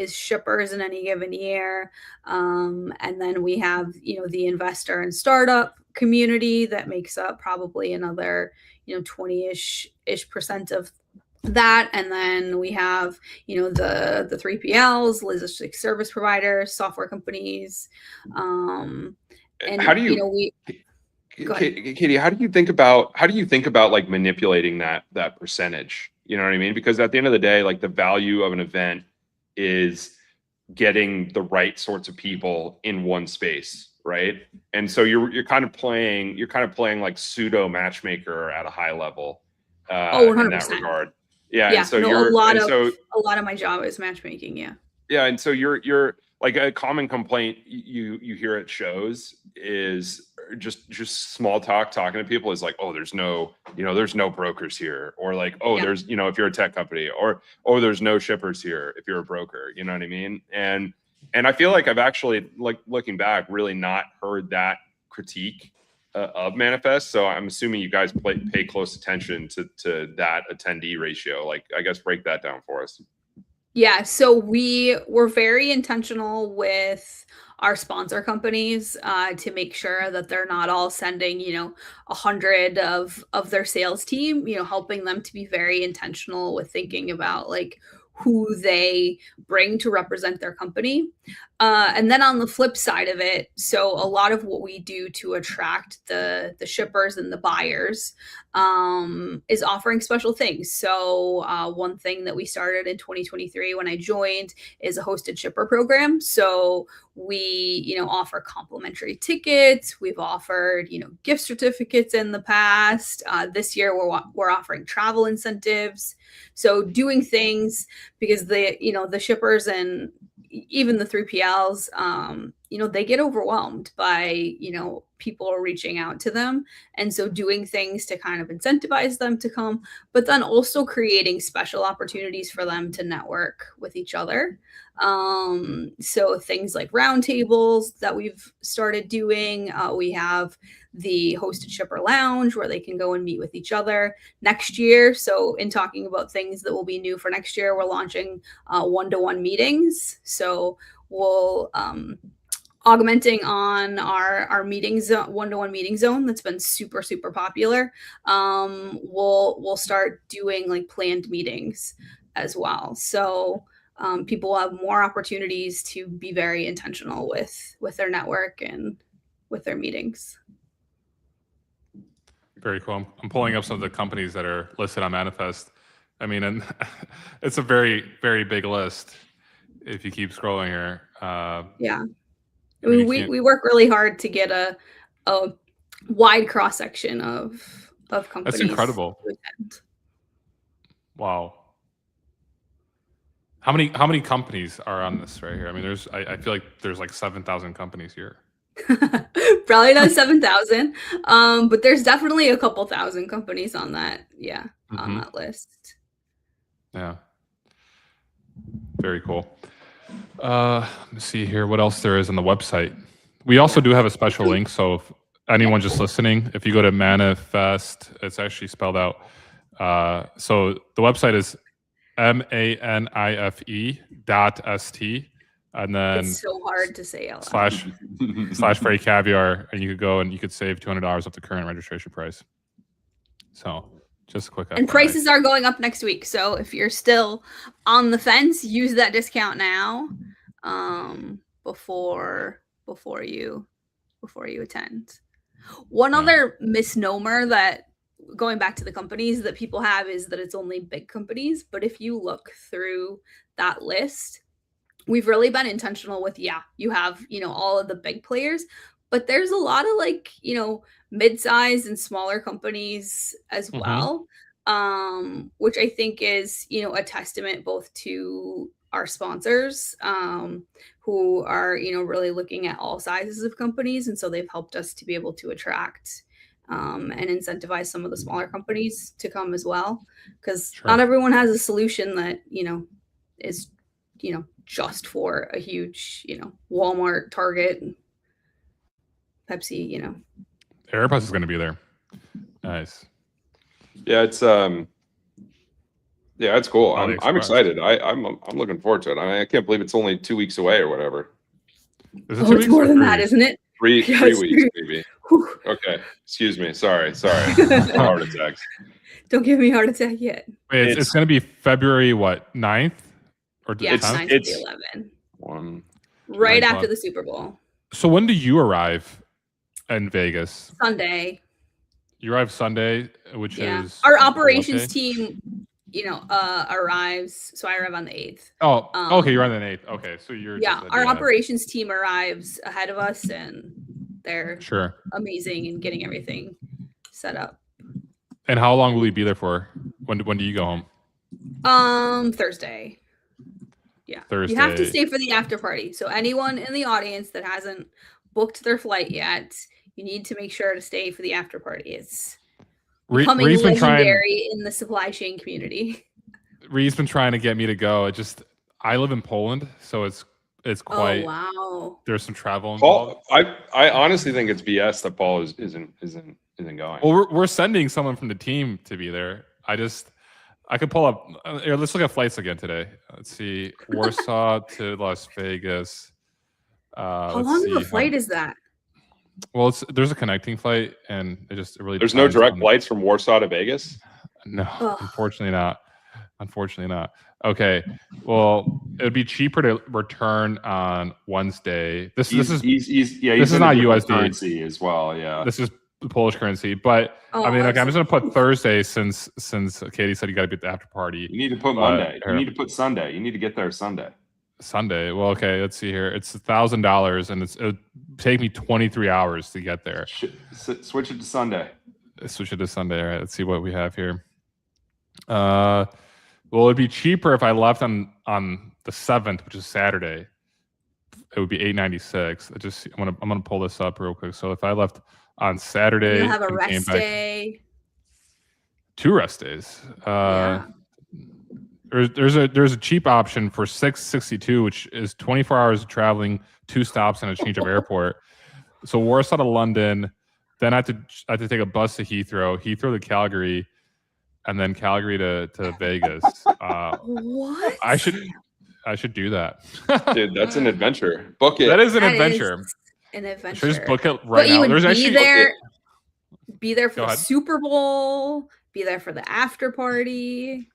shippers in any given year. And then we have, the investor and startup community that makes up probably another 20-ish% of that. And then we have the 3PLs, logistics service providers, software companies. And how do you Katie, how do you think about like manipulating that percentage? You know what I mean? Because at the end of the day, like the value of an event is getting the right sorts of people in one space, right? And so you're kind of playing like pseudo matchmaker at a high level in that regard. Yeah. And so a lot of my job is matchmaking. Yeah. Yeah. And so you're like, a common complaint you hear at shows is just small talking to people is like, oh, there's no brokers here, or like, oh, there's, if you're a tech company, or, oh, there's no shippers here if you're a broker, you know what I mean? And I feel like I've actually, like, looking back, really not heard that critique of Manifest. So I'm assuming you guys pay close attention to that attendee ratio. Like, I guess break that down for us. Yeah, so we were very intentional with our sponsor companies to make sure that they're not all sending 100 of their sales team, helping them to be very intentional with thinking about like who they bring to represent their company. And then on the flip side of it, so a lot of what we do to attract the shippers and the buyers is offering special things. So one thing that we started in 2023 when I joined is a hosted shipper program. So we, offer complimentary tickets. We've offered, gift certificates in the past. This year we're offering travel incentives. So doing things because the shippers and even the 3PLs, they get overwhelmed by, people are reaching out to them. And so doing things to kind of incentivize them to come, but then also creating special opportunities for them to network with each other. So things like roundtables that we've started doing. We have the hosted shipper lounge where they can go and meet with each other next year. So in talking about things that will be new for next year, we're launching one-to-one meetings. So we'll augmenting on our meetings, one-to-one meeting zone that's been super, super popular. We'll start doing like planned meetings as well. So people will have more opportunities to be very intentional with their network and with their meetings. Very cool. I'm pulling up some of the companies that are listed on Manifest. I mean, and it's a very, very big list if you keep scrolling here. Yeah. I mean, we work really hard to get a wide cross section of companies. That's incredible. Wow. How many companies are on this right here? I mean, I feel like there's like 7,000 companies here. Probably not 7,000, but there's definitely a couple thousand companies on that. Yeah, on that list. Yeah, very cool. Let's see here what else there is on the website. We also do have a special link, so if anyone just listening, if you go to Manifest, it's actually spelled out. So the website is manife.st. And then it's so hard to say out // Freight Caviar, and you could go and you could save $200 off the current registration price. So just a quick. And prices are going up next week, so if you're still on the fence, use that discount now, before you attend. One other misnomer that going back to the companies that people have is that it's only big companies. But if you look through that list, we've really been intentional with, you have, all of the big players, but there's a lot of like, mid-sized and smaller companies as well, which I think is, a testament both to our sponsors, who are, really looking at all sizes of companies. And so they've helped us to be able to attract and incentivize some of the smaller companies to come as well. Because not everyone has a solution that, is, just for a huge, Walmart, Target, Pepsi, Airbus is going to be there. Nice. Yeah, it's cool. I'm excited. I'm looking forward to it. I can't believe it's only 2 weeks away or whatever. Is it 2 it's weeks more or than 3 that, weeks? isn't it? Three Yes. weeks, maybe. Okay, excuse me. Sorry. Heart attacks. Don't give me a heart attack yet. Wait, it's going to be February what, 9th? Or Yeah, It's- 9th it's- to the 11th. One. Right 9th after on. the Super Bowl. So when do you arrive in Vegas? Sunday. You arrive Sunday, which is our what operations day? team, arrives. So I arrive on the 8th. Oh, okay, you're on the 8th. Okay, so you're Yeah, just our operations team arrives ahead of us, and they're Sure. amazing in getting everything set up. And how long will you be there for? When do you go home? Thursday. Yeah. Thursday. You have to stay for the after party. So anyone in the audience that hasn't booked their flight yet, you need to make sure to stay for the after party. It's becoming Ree's been trying. legendary in the supply chain community. Ree's been trying to get me to go. I live in Poland, so it's quite. Oh wow. There's some travel involved. Paul, I honestly think it's BS that Paul isn't going. Well, we're sending someone from the team to be there. I could pull up. Here, let's look at flights again today. Let's see, Warsaw to Las Vegas. How long of a flight is that? Well, there's a connecting flight, and it really. There's no depends direct on- flights from Warsaw to Vegas. No, Ugh. unfortunately not. Unfortunately not. Okay. Well, it would be cheaper to return on Wednesday. This is This this is is not USD. currency as well. Yeah. this is Polish currency, but I mean, okay, I'm just gonna put Thursday since Katie said you got to be at the after party. You need to put Monday. You need to put Sunday. You need to get there Sunday. Sunday. Well, okay, let's see here. It's $1,000, and it would take me 23 hours to get there. Switch it to Sunday. Switch it to Sunday. All right, let's see what we have here. Well, it'd be cheaper if I left on the 7th, which is Saturday. It would be $896. I'm gonna pull this up real quick. So if I left on Saturday, You'll have a and came rest back- day. 2 rest days. Yeah. There's a cheap option for $662, which is 24 hours of traveling, 2 stops, and a change of airport. So Warsaw to London, then I have to take a bus to Heathrow to Calgary, and then Calgary to Vegas. What? I should do that. Dude, that's an adventure. Book it. That is an That adventure. is an adventure. Should I just book it right But you now? would There's be actually there for Go the ahead. Super Bowl, be there for the after party.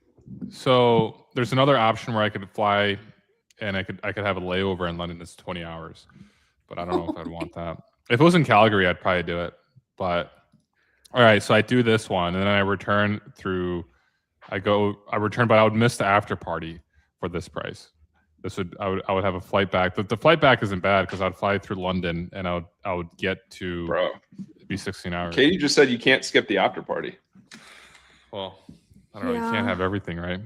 So there's another option where I could fly, and I could have a layover in London. It's 20 hours, but I don't know if I'd want that. If it was in Calgary, I'd probably do it. But all right, so I do this one, and then I return through. I return, but I would miss the after party for this price. I would have a flight back. The flight back isn't bad because I'd fly through London, and I would get to Bro. be 16 hours. Katie just said you can't skip the after party. Well, I don't know. You can't have everything, right?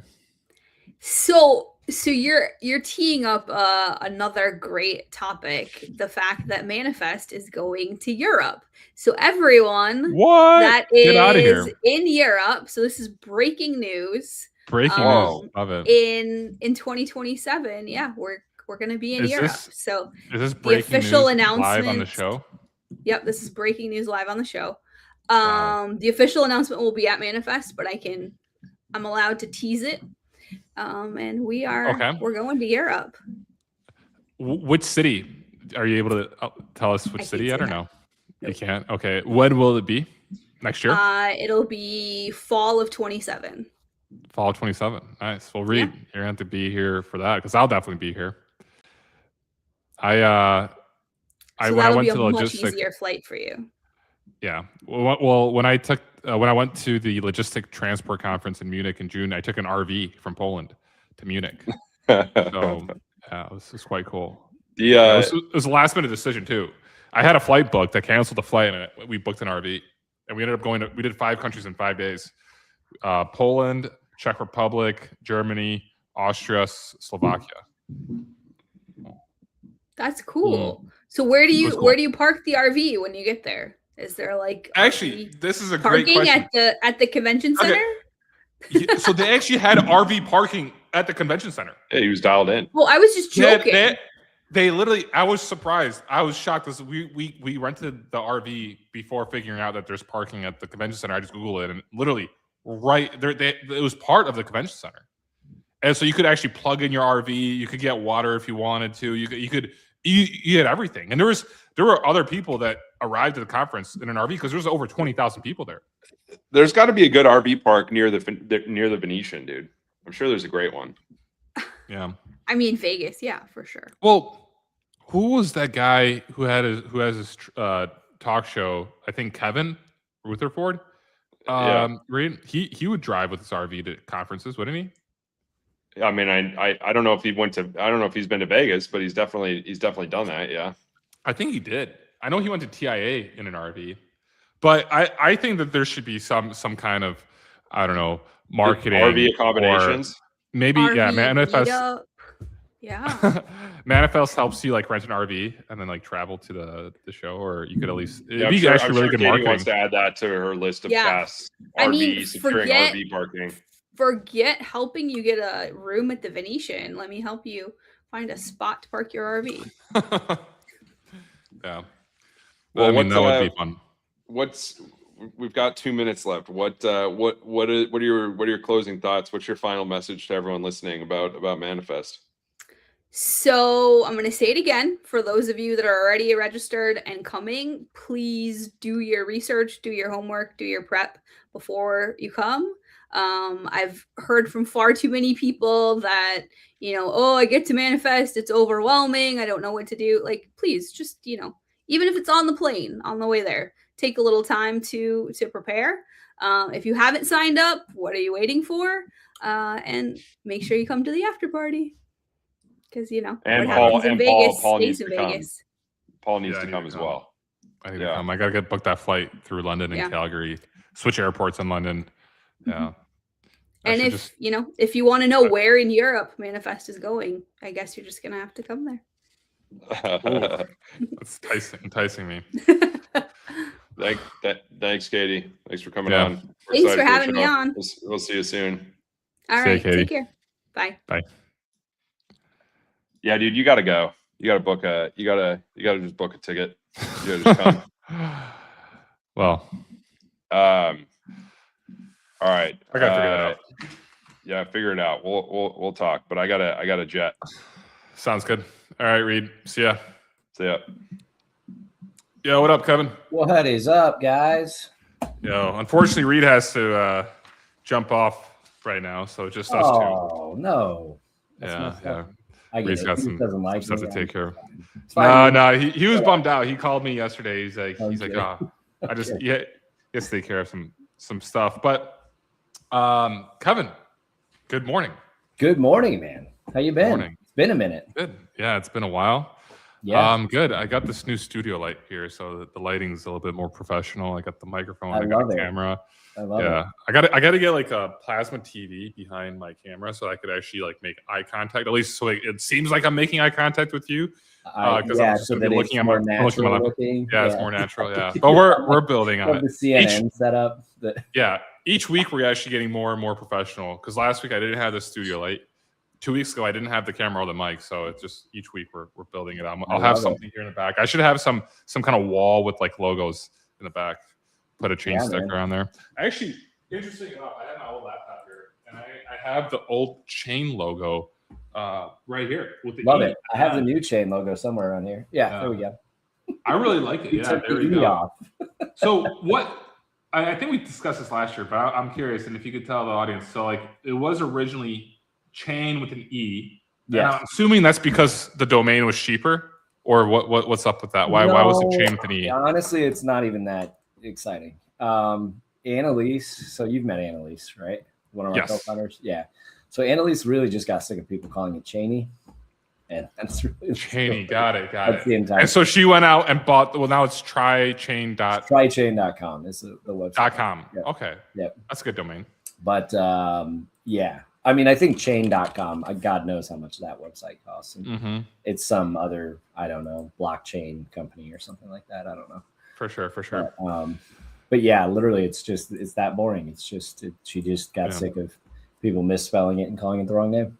So you're teeing up another great topic, the fact that Manifest is going to Europe. So everyone What? that Get out of is here! in Europe, so this is breaking news. Breaking Whoa. news. Love it. In 2027, yeah, we're gonna be in Is Europe. this- So Is this breaking official news live on the announcement- show? yep, this is breaking news live on the show. Wow. The official announcement will be at Manifest, but I'm allowed to tease it. And we're going to Europe. Which city? Are you able to tell us which I city can't yet or say no? You Nope. can't. Okay. When will it be? Next year? It'll be fall of 27. Fall 27. Nice. Well, Reed, you're gonna have to be here for that because I'll definitely be here. So when I that'll went be to a the much logistics, easier flight for you. yeah. Well, when I took when I went to the Logistic Transport Conference in Munich in June, I took an RV from Poland to Munich. So it was quite cool. It was a last minute decision too. I had a flight booked. I canceled the flight and we booked an RV, and we ended up we did 5 countries in 5 days: Poland, Czech Republic, Germany, Austria, Slovakia. That's cool. So where do you park the RV when you get there? Is there like actually this is a great parking question. at the convention center? Okay. So they actually had RV parking at the convention center. Yeah, he was dialed in. Well, I was just joking. They literally, I was surprised. I was shocked because we rented the RV before figuring out that there's parking at the convention center. I just Googled it, and literally right there, it was part of the convention center. And so you could actually plug in your RV. You could get water if you wanted to. You had everything. And there were other people that arrived at the conference in an RV because there was over 20,000 people there. There's got to be a good RV park near the Venetian, dude. I'm sure there's a great one. Yeah. I mean, Vegas, yeah, for sure. Well, who was that guy who has his talk show? I think Kevin Rutherford. He would drive with his RV to conferences, wouldn't he? I mean, I don't know if he went to. I don't know if he's been to Vegas, but he's definitely done that. Yeah. I think he did. I know he went to TIA in an RV, but I think that there should be some kind of, I don't know, marketing RV accommodations. Maybe RV Manifest. meetup. Yeah. Manifest helps you like rent an RV and then like travel to the show, or you could at least. Yeah, I'm sure Katie wants to add that to her list of tasks. Securing RV parking. Forget helping you get a room at the Venetian. Let me help you find a spot to park your RV. Yeah. Well, I mean, that would be fun. We've got 2 minutes left. What are your closing thoughts? What's your final message to everyone listening about Manifest? So I'm going to say it again. For those of you that are already registered and coming, please do your research, do your homework, do your prep before you come. I've heard from far too many people that, I get to Manifest, it's overwhelming, I don't know what to do. Like, please just, even if it's on the plane on the way there, take a little time to prepare. If you haven't signed up, what are you waiting for? And make sure you come to the after party. Because, and what Paul, happens in Vegas stays in Vegas. Paul needs to come as well. I need to come. I got to book that flight through London and Calgary, switch airports in London. Yeah. And if you want to know where in Europe Manifest is going, I guess you're just going to have to come there. That's enticing me. Thanks, Katie. Thanks for coming on. Thanks for having me on. We'll see you soon. All right. Take care. Bye. Bye. Yeah, dude, you got to go. You got to book you got to just book a ticket. You got to just come. Well, all right. I gotta figure that out. Yeah, figure it out. We'll talk. But I gotta jet. Sounds good. All right, Reed. See ya. See ya. Yo, what up, Kevin? What is up, guys? Yo, unfortunately, Reed has to jump off right now, so just us two. Oh no. Yeah. Reed's got some stuff to take care of. No, he was bummed out. He called me yesterday. He's like, I just he has to take care of some stuff. But Kevin, good morning. Good morning, man. How you been? Morning. It's been a minute. Good. Yeah, it's been a while. Yeah. Good. I got this new studio light here, so the lighting's a little bit more professional. I got the microphone. I got the camera. I love it. I got to get like a plasma TV behind my camera so I could actually like make eye contact. At least so it seems like I'm making eye contact with you. Because I'm just looking at my looking. Yeah, it's more natural. Yeah, but we're building on it. The CNN setup. Yeah, each week we're actually getting more and more professional. Because last week I didn't have the studio light. 2 weeks ago I didn't have the camera or the mic. So it's just each week we're building it. I'll have something here in the back. I should have some kind of wall with like logos in the back. Put a chain sticker on there. Actually, interesting enough, I have my old laptop here, and I have the old chain logo right here. With the Love it. I have the new chain logo somewhere around here. Yeah, there we go. I really like it. Yeah, there we go. So what? I think we discussed this last year, but I'm curious, and if you could tell the audience. So like, it was originally chain with an E. Yeah. I'm assuming that's because the domain was cheaper, or what's up with that? Why was it chain with an E? Honestly, it's not even that exciting. Annalise, so you've met Annalise, right? One of our Yes. co-founders. Yeah. So Annalise really just got sick of people calling it Cheney. And that's really the Cheney, story. got it. That's the entire And so she went out and bought. Well, now it's trychain.com. Trychain.com is the website. Yep. Okay. Yep. That's a good domain. But yeah, I mean, I think chain.com, God knows how much that website costs. And it's some other, I don't know, blockchain company or something like that. I don't know. For sure. But yeah, literally, it's that boring. It's just, she just got sick of people misspelling it and calling it the wrong name,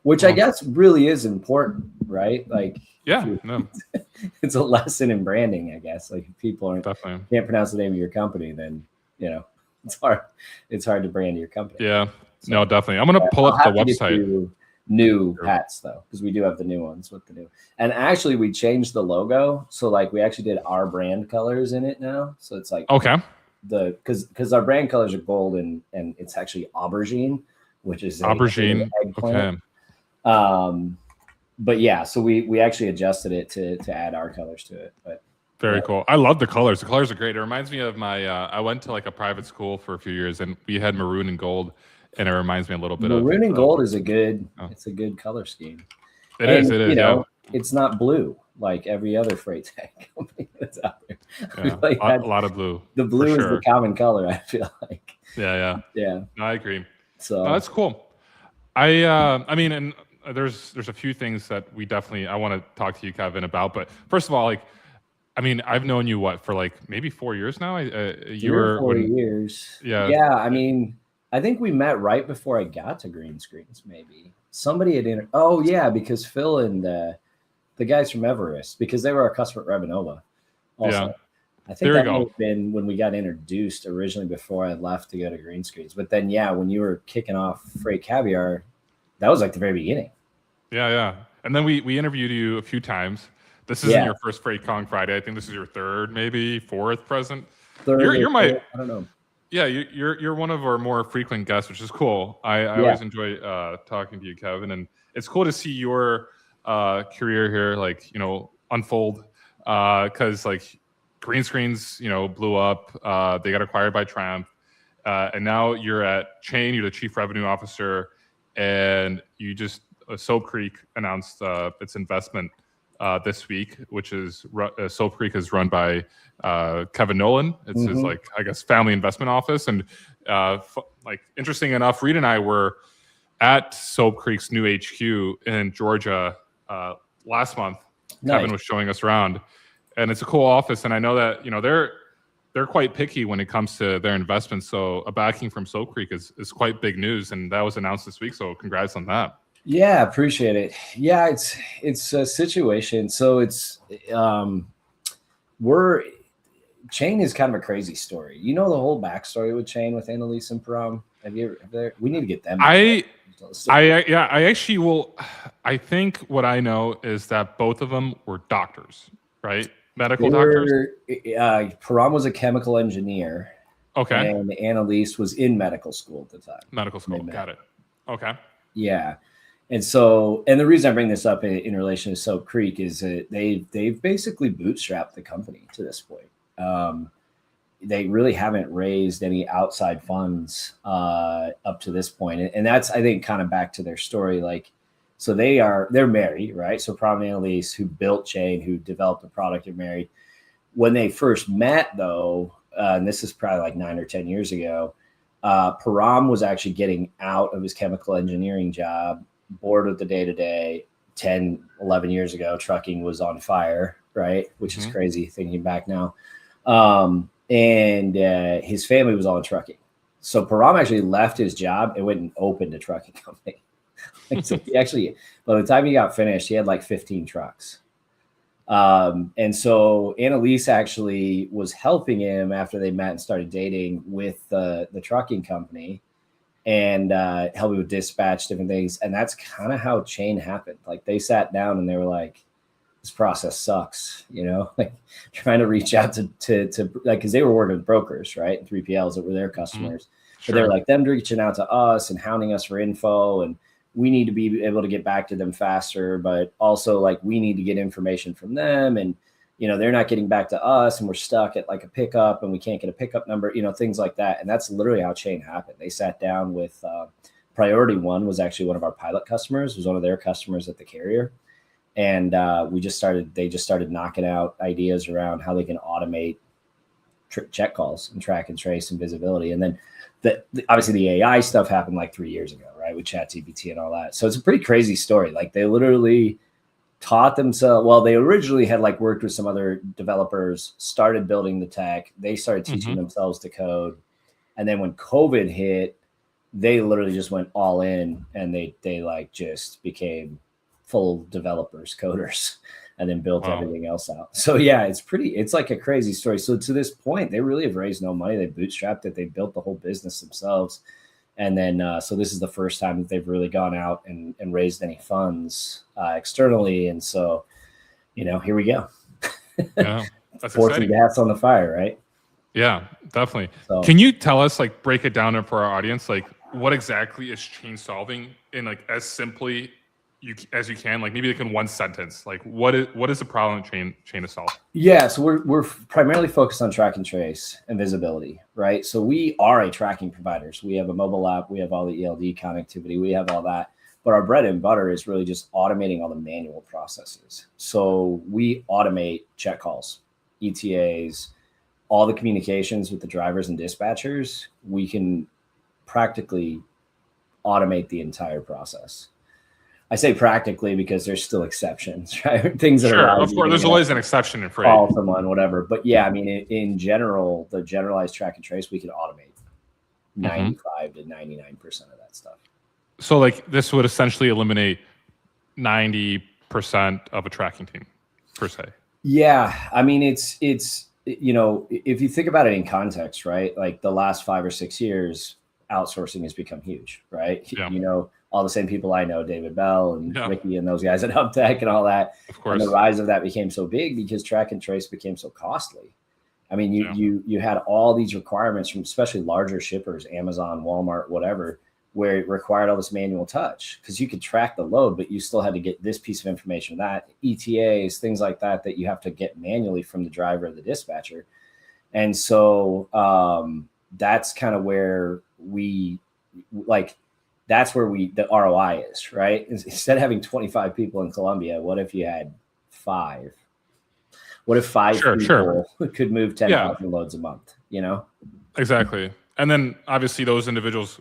which I guess really is important, right? Like, it's a lesson in branding, I guess. Like, if people can't pronounce the name of your company, then, it's hard to brand your company. Yeah. So, no, definitely. I'm gonna pull up the website. New hats though, because we do have the new ones with the new. And actually, we changed the logo, so like we actually did our brand colors in it now. So it's like because our brand colors are gold and it's actually aubergine, which is aubergine. Okay. But yeah, so we actually adjusted it to add our colors to it. But very cool. I love the colors. The colors are great. It reminds me of my. I went to like a private school for a few years, and we had maroon and gold, and it reminds me a little bit of maroon and gold is a good. It's a good color scheme. It is. It's not blue like every other freight tag company that's out there. Yeah, like a lot of blue. The blue is the common color. I feel like. Yeah. No, I agree. So that's cool. I mean, and there's a few things that I want to talk to you, Kevin, about. But first of all, like. I mean, I've known you for like maybe 4 years now. You were 4 years. Yeah. I mean, I think we met right before I got to green screens. Maybe somebody had Oh yeah, because Phil and the guys from Everest, because they were our customer at Revenova. Also, yeah. I think that might have been when we got introduced originally before I left to go to green screens. But then, yeah, when you were kicking off Freight Caviar, that was like the very beginning. Yeah. And then we interviewed you a few times. This isn't your first Freight Kong Friday. I think this is your third, maybe fourth present. You're my. I don't know. Yeah, you're one of our more frequent guests, which is cool. I always enjoy talking to you, Kevin, and it's cool to see your career here, like unfold. Because like green screens, blew up. They got acquired by Triumph, and now you're at Chain. You're the chief revenue officer, and you just Soap Creek announced its investment. This week, which is Soap Creek is run by Kevin Nolan. It's his I guess family investment office. And interesting enough, Reed and I were at Soap Creek's new HQ in Georgia last month. Nice. Kevin was showing us around, and it's a cool office. And I know that they're quite picky when it comes to their investments. So a backing from Soap Creek is quite big news, and that was announced this week. So congrats on that. Yeah, appreciate it. Yeah, it's a situation. So it's Chain is kind of a crazy story. You know the whole backstory with Chain with Annalise and Param. We need to get them. I actually will. I think what I know is that both of them were doctors, right? Medical doctors. Param was a chemical engineer. Okay. And Annalise was in medical school at the time. Medical school. Got it. Okay. Yeah. And so, and the reason I bring this up in relation to Soap Creek is that they've basically bootstrapped the company to this point. They really haven't raised any outside funds up to this point. And that's, I think, kind of back to their story. Like, so they're married, right? So Param and Annalise, who built Chain, who developed the product, are married. When they first met, though, and this is probably like 9 or 10 years ago, Param was actually getting out of his chemical engineering job, bored with the day-to-day. 10, 11 years ago, trucking was on fire, right? Which is crazy thinking back now. And his family was all in trucking. So Param actually left his job and went and opened a trucking company. So he actually, by the time he got finished, he had like 15 trucks. And so Annalise actually was helping him after they met and started dating with the trucking company and helping with dispatch, different things. And that's kind of how Chain happened. Like they sat down and they were like, this process sucks, like trying to reach out to like, cause they were working with brokers, right? And 3PLs that were their customers, but they were like them reaching out to us and hounding us for info. And we need to be able to get back to them faster, but also like we need to get information from them. And they're not getting back to us, and we're stuck at like a pickup and we can't get a pickup number, things like that. And that's literally how chain happened. They sat down with Priority One was actually one of our pilot customers, was one of their customers at the carrier. And they just started knocking out ideas around how they can automate check calls and track and trace and visibility. And then obviously the AI stuff happened like 3 years ago, right? With ChatGPT and all that. So it's a pretty crazy story. Like they literally taught themselves. Well, they originally had like worked with some other developers, started building the tech. They started teaching themselves to code. And then when COVID hit, they literally just went all in, and they like just became full developers, coders, and then built everything else out. So yeah, it's like a crazy story. So to this point, they really have raised no money. They bootstrapped it. They built the whole business themselves. And then, so this is the first time that they've really gone out and raised any funds externally. And so, here we go. Yeah, that's Forcing gas on the fire, right? Yeah, definitely. So, can you tell us, like, break it down for our audience, like what exactly is chain solving in like as simply as you can, like maybe like in one sentence, like what is the problem chain to solve? Yeah, so we're primarily focused on track and trace and visibility, right? So we are a tracking provider. So we have a mobile app, we have all the ELD connectivity, we have all that, but our bread and butter is really just automating all the manual processes. So we automate check calls, ETAs, all the communications with the drivers and dispatchers. We can practically automate the entire process. I say practically because there's still exceptions, right? Things that sure, are of course, there's always an exception in freight. Call someone, whatever. But yeah, I mean, in general, the generalized track and trace, we can automate 95 to 99% of that stuff. So like this would essentially eliminate 90% of a tracking team per se. Yeah, I mean, it's if you think about it in context, right? Like the last 5 or 6 years, outsourcing has become huge, right? Yeah. All the same people I know, David Bell and Ricky and those guys at HubTech and all that. Of course. And the rise of that became so big because track and trace became so costly. I mean, you had all these requirements from especially larger shippers, Amazon, Walmart, whatever, where it required all this manual touch because you could track the load, but you still had to get this piece of information, that ETAs, things like that you have to get manually from the driver or the dispatcher. And so that's kind of where the ROI is, right? Instead of having 25 people in Colombia, what if you had 5? What if 5 people could move 10,000 loads a month, Exactly. And then obviously those individuals,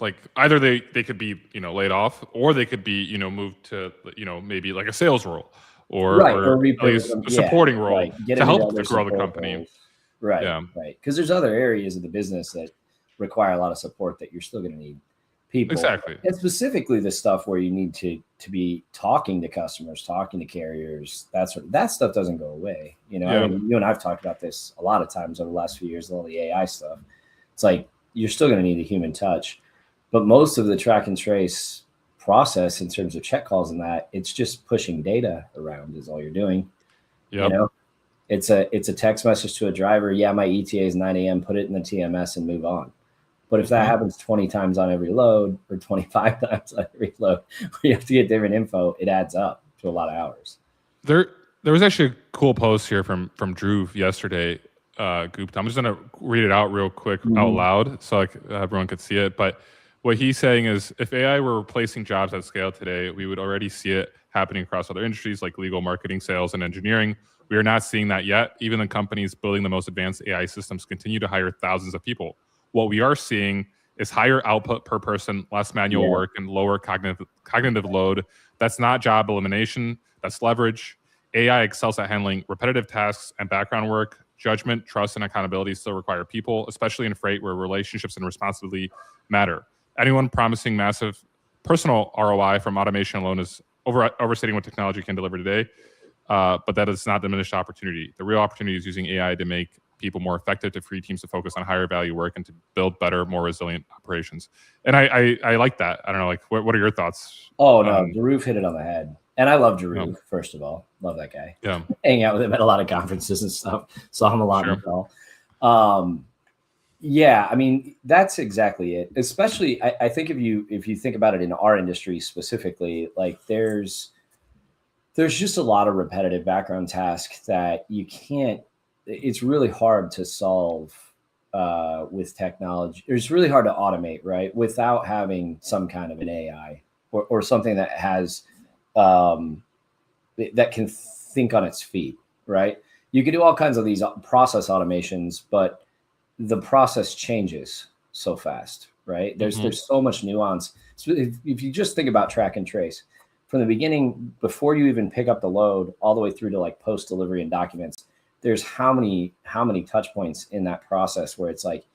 like either they could be, laid off, or they could be, moved to, maybe like a sales role or at least a supporting role to help to grow the company. Roles. Right. Yeah. Right. Because there's other areas of the business that require a lot of support that you're still going to need people. Exactly. And specifically the stuff where you need to be talking to customers, talking to carriers, that stuff doesn't go away. I mean, you and I've talked about this a lot of times over the last few years, all the AI stuff. It's like you're still going to need a human touch, but most of the track and trace process in terms of check calls and that, it's just pushing data around is all you're doing. Yep. It's a text message to a driver. Yeah, my ETA is 9 a.m. Put it in the TMS and move on. But if that happens 20 times on every load or 25 times on every load, where you have to get different info, it adds up to a lot of hours. There was actually a cool post here from Drew yesterday, Goop. I'm just going to read it out real quick out loud so everyone could see it. But what he's saying is, if AI were replacing jobs at scale today, we would already see it happening across other industries like legal, marketing, sales, and engineering. We are not seeing that yet. Even the companies building the most advanced AI systems continue to hire thousands of people. What we are seeing is higher output per person, less manual work, and lower cognitive load. That's not job elimination. That's leverage. AI excels at handling repetitive tasks and background work. Judgment, trust, and accountability still require people, especially in freight where relationships and responsibility matter. Anyone promising massive personal ROI from automation alone is overstating what technology can deliver today. But that is not diminished opportunity. The real opportunity is using AI to make people more effective, to free teams to focus on higher value work, and to build better, more resilient operations. And I like that. I don't know, like, what are your thoughts? Oh, no, Jaruf hit it on the head. And I love Jaruf, first of all. Love that guy. Yeah. Hanging out with him at a lot of conferences and stuff. Saw him a lot in the call. Yeah, I mean, that's exactly it. Especially, I think if you think about it in our industry specifically, like there's there's just a lot of repetitive background tasks that you can't, it's really hard to solve with technology. It's really hard to automate, right? Without having some kind of an AI or something that has, that can think on its feet, right? You can do all kinds of these process automations, but the process changes so fast, right? There's so much nuance. So if you just think about track and trace, from the beginning, before you even pick up the load, all the way through to like post delivery and documents, there's how many touch points in that process where it's like,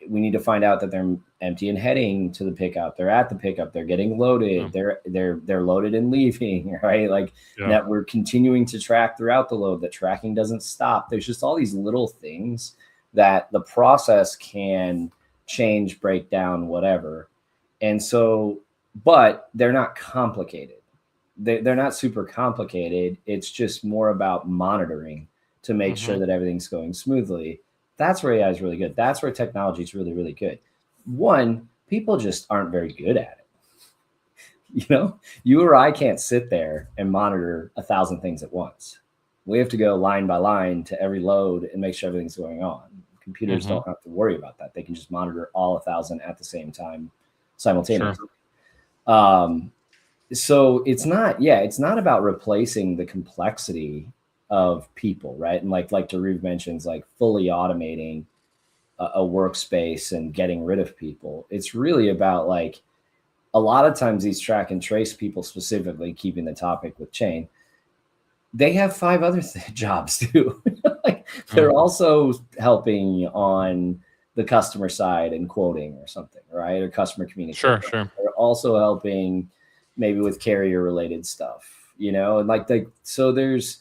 we need to find out that they're empty and heading to the pickup. They're at the pickup. They're getting loaded. They're loaded and leaving, right? Like that we're continuing to track throughout the load. That tracking doesn't stop. There's just all these little things that the process can change, break down, whatever. And so, but they're not complicated. They're not super complicated. It's just more about monitoring to make sure that everything's going smoothly. That's where AI is really good. That's where technology is really, really good. One, people just aren't very good at it. You know, you or I can't sit there and monitor 1,000 things at once. We have to go line by line to every load and make sure everything's going on. Computers don't have to worry about that. They can just monitor all 1,000 at the same time simultaneously. So it's not about replacing the complexity of people, right? And like Daruv mentions, like fully automating a workspace and getting rid of people. It's really about like, a lot of times these track and trace people, specifically keeping the topic with chain, they have 5 other jobs too. Like they're also helping on the customer side and quoting or something, right? Or customer communication. Sure. They're also helping maybe with carrier related stuff, you know, and like so there's,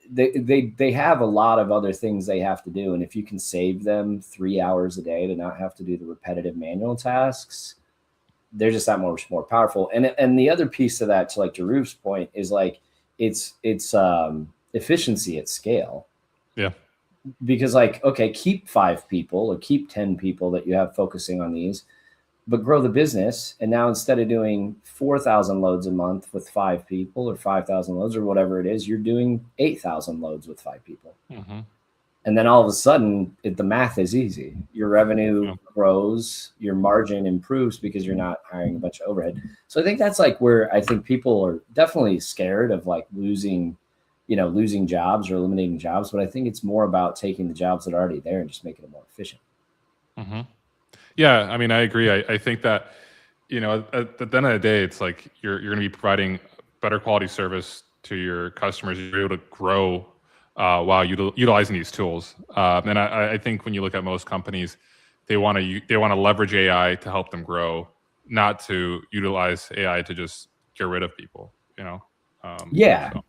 they have a lot of other things they have to do. And if you can save them 3 hours a day to not have to do the repetitive manual tasks, they're just that much more powerful. And the other piece of that, to like Daruv's point, is like it's efficiency at scale. Yeah. Because like, okay, keep 5 people or keep 10 people that you have focusing on these, but grow the business. And now instead of doing 4,000 loads a month with 5 people or 5,000 loads or whatever it is, you're doing 8,000 loads with 5 people. And then all of a sudden the math is easy. Your revenue grows, your margin improves because you're not hiring a bunch of overhead. So I think that's like where I think people are definitely scared of like losing jobs or eliminating jobs. But I think it's more about taking the jobs that are already there and just making it more efficient. Yeah, I mean, I agree. I think that, you know, at the end of the day, it's like you're going to be providing better quality service to your customers. You're able to grow while utilizing these tools. And I think when you look at most companies, they want to leverage AI to help them grow, not to utilize AI to just get rid of people. You know.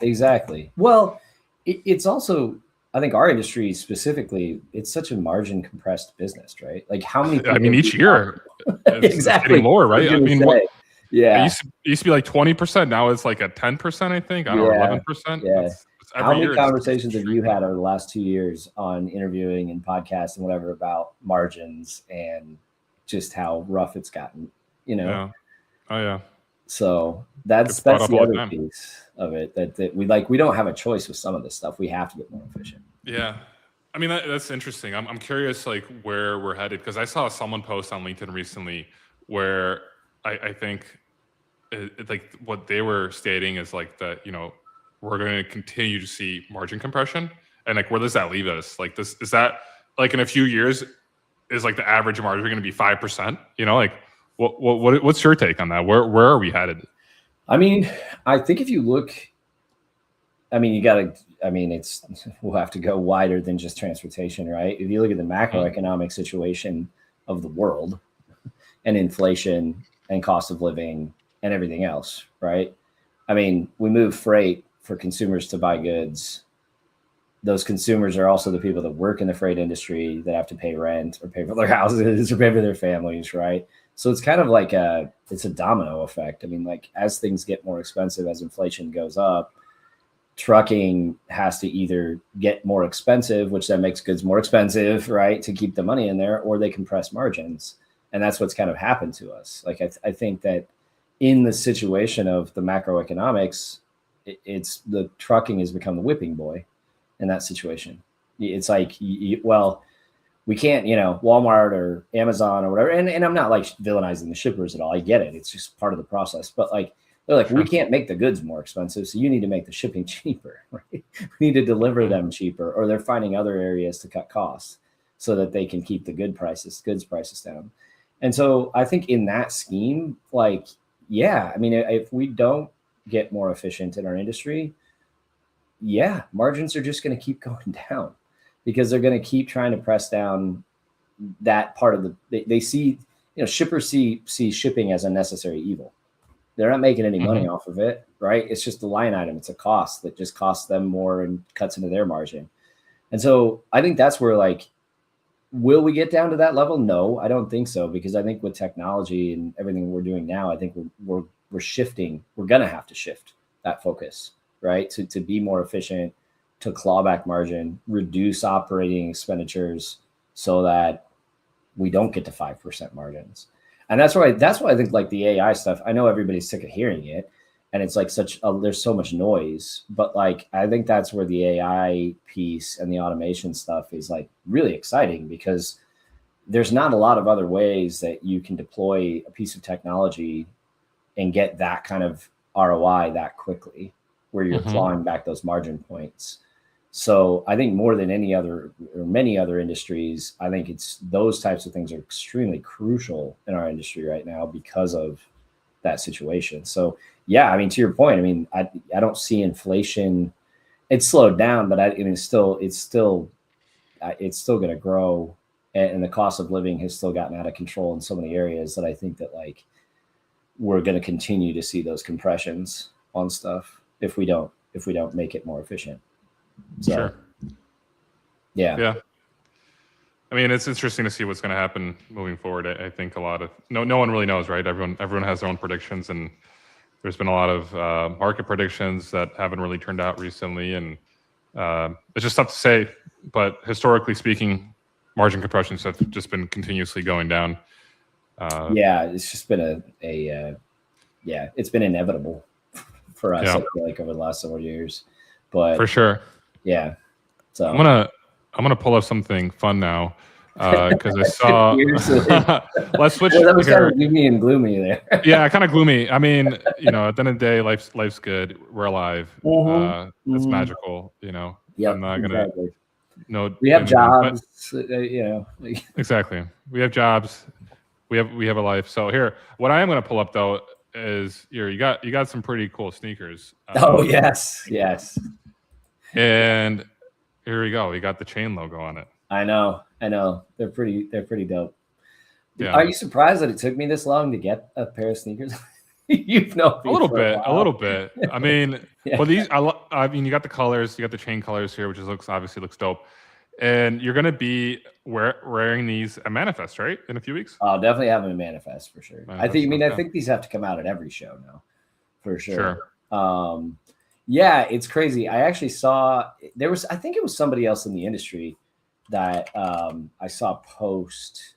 Exactly. Well, it's also, I think our industry specifically, it's such a margin compressed business, right? Like how many? I mean, each year, it's getting lower, right? I mean, it used to be like 20%. Now it's like at 10%, I think. I don't know, 11%. Yeah. How many conversations have you had tricky. over the last 2 years on interviewing and podcasts and whatever about margins and just how rough it's gotten, you know? Yeah. Oh yeah. So that's the other piece of it that we don't have a choice with some of this stuff. We have to get more efficient. Yeah. I mean, that's interesting. I'm curious like where we're headed, because I saw someone post on LinkedIn recently where I think like what they were stating is like that, you know, we're going to continue to see margin compression, and like where does that leave us? Like this, is that like in a few years is like the average margin going to be 5%? You know, like what's your take on that? Where are we headed? I mean, I think if you look, I mean, we'll have to go wider than just transportation, right? If you look at the macroeconomic situation of the world and inflation and cost of living and everything else, right? I mean, we move freight for consumers to buy goods. Those consumers are also the people that work in the freight industry that have to pay rent or pay for their houses or pay for their families, right? So it's kind of like it's a domino effect. I mean, like as things get more expensive, as inflation goes up, trucking has to either get more expensive, which then makes goods more expensive, right, to keep the money in there, or they compress margins. And that's what's kind of happened to us. Like I think that in the situation of the macroeconomics, it's the trucking has become the whipping boy in that situation. It's like, well, we can't, Walmart or Amazon or whatever. And I'm not like villainizing the shippers at all. I get it. It's just part of the process. But like, they're like, we can't make the goods more expensive. So you need to make the shipping cheaper, right? We need to deliver them cheaper, or they're finding other areas to cut costs so that they can keep the goods prices down. And so I think in that scheme, like, yeah, I mean, if we don't get more efficient in our industry, yeah, margins are just going to keep going down, because they're going to keep trying to press down that part of they see, shippers see shipping as a necessary evil. They're not making any money off of it, right? It's just a line item. It's a cost that just costs them more and cuts into their margin. And so I think that's where, like, will we get down to that level? No, I don't think so, because I think with technology and everything we're doing now, I think we're shifting. We're going to have to shift that focus, right? To be more efficient, to claw back margin, reduce operating expenditures so that we don't get to 5% margins. And that's why I think, like, the AI stuff, I know everybody's sick of hearing it, and it's like there's so much noise, but like, I think that's where the AI piece and the automation stuff is like really exciting, because there's not a lot of other ways that you can deploy a piece of technology and get that kind of ROI that quickly, where you're clawing back those margin points. So I think more than any other or many other industries, I think it's those types of things are extremely crucial in our industry right now because of that situation. So yeah, I mean, to your point, I mean, I don't see inflation. It's slowed down, but it's still going to grow, and the cost of living has still gotten out of control in so many areas that I think that, like, we're going to continue to see those compressions on stuff if we don't make it more efficient. So, sure. Yeah. I mean, it's interesting to see what's going to happen moving forward. I think a lot of no one really knows, right? Everyone has their own predictions, and there's been a lot of market predictions that haven't really turned out recently, and it's just tough to say. But historically speaking, margin compressions have just been continuously going down. Yeah, it's just been it's been inevitable for us, I feel like, over the last several years. But for sure. Yeah. So I'm gonna pull up something fun now, because I saw. Let's switch. That was kind of gloomy and gloomy there. Yeah, kind of gloomy. I mean, at the end of the day, life's good. We're alive. It's magical. Yeah. I'm not gonna. Exactly. No. We have jobs. Exactly. We have jobs. We have a life. So here, what I am gonna pull up though is you got some pretty cool sneakers. Oh yes. And here we go. We got the chain logo on it. I know. They're pretty dope. Yeah. Are you surprised that it took me this long to get a pair of sneakers? You've known a little bit. I mean, well, these. I mean, you got the colors. You got the chain colors here, which obviously looks dope. And you're gonna be wearing these at Manifest, right? In a few weeks. I'll definitely have them in Manifest for sure. I think these have to come out at every show now, for sure. Yeah, it's crazy. I actually saw I think it was somebody else in the industry that I saw post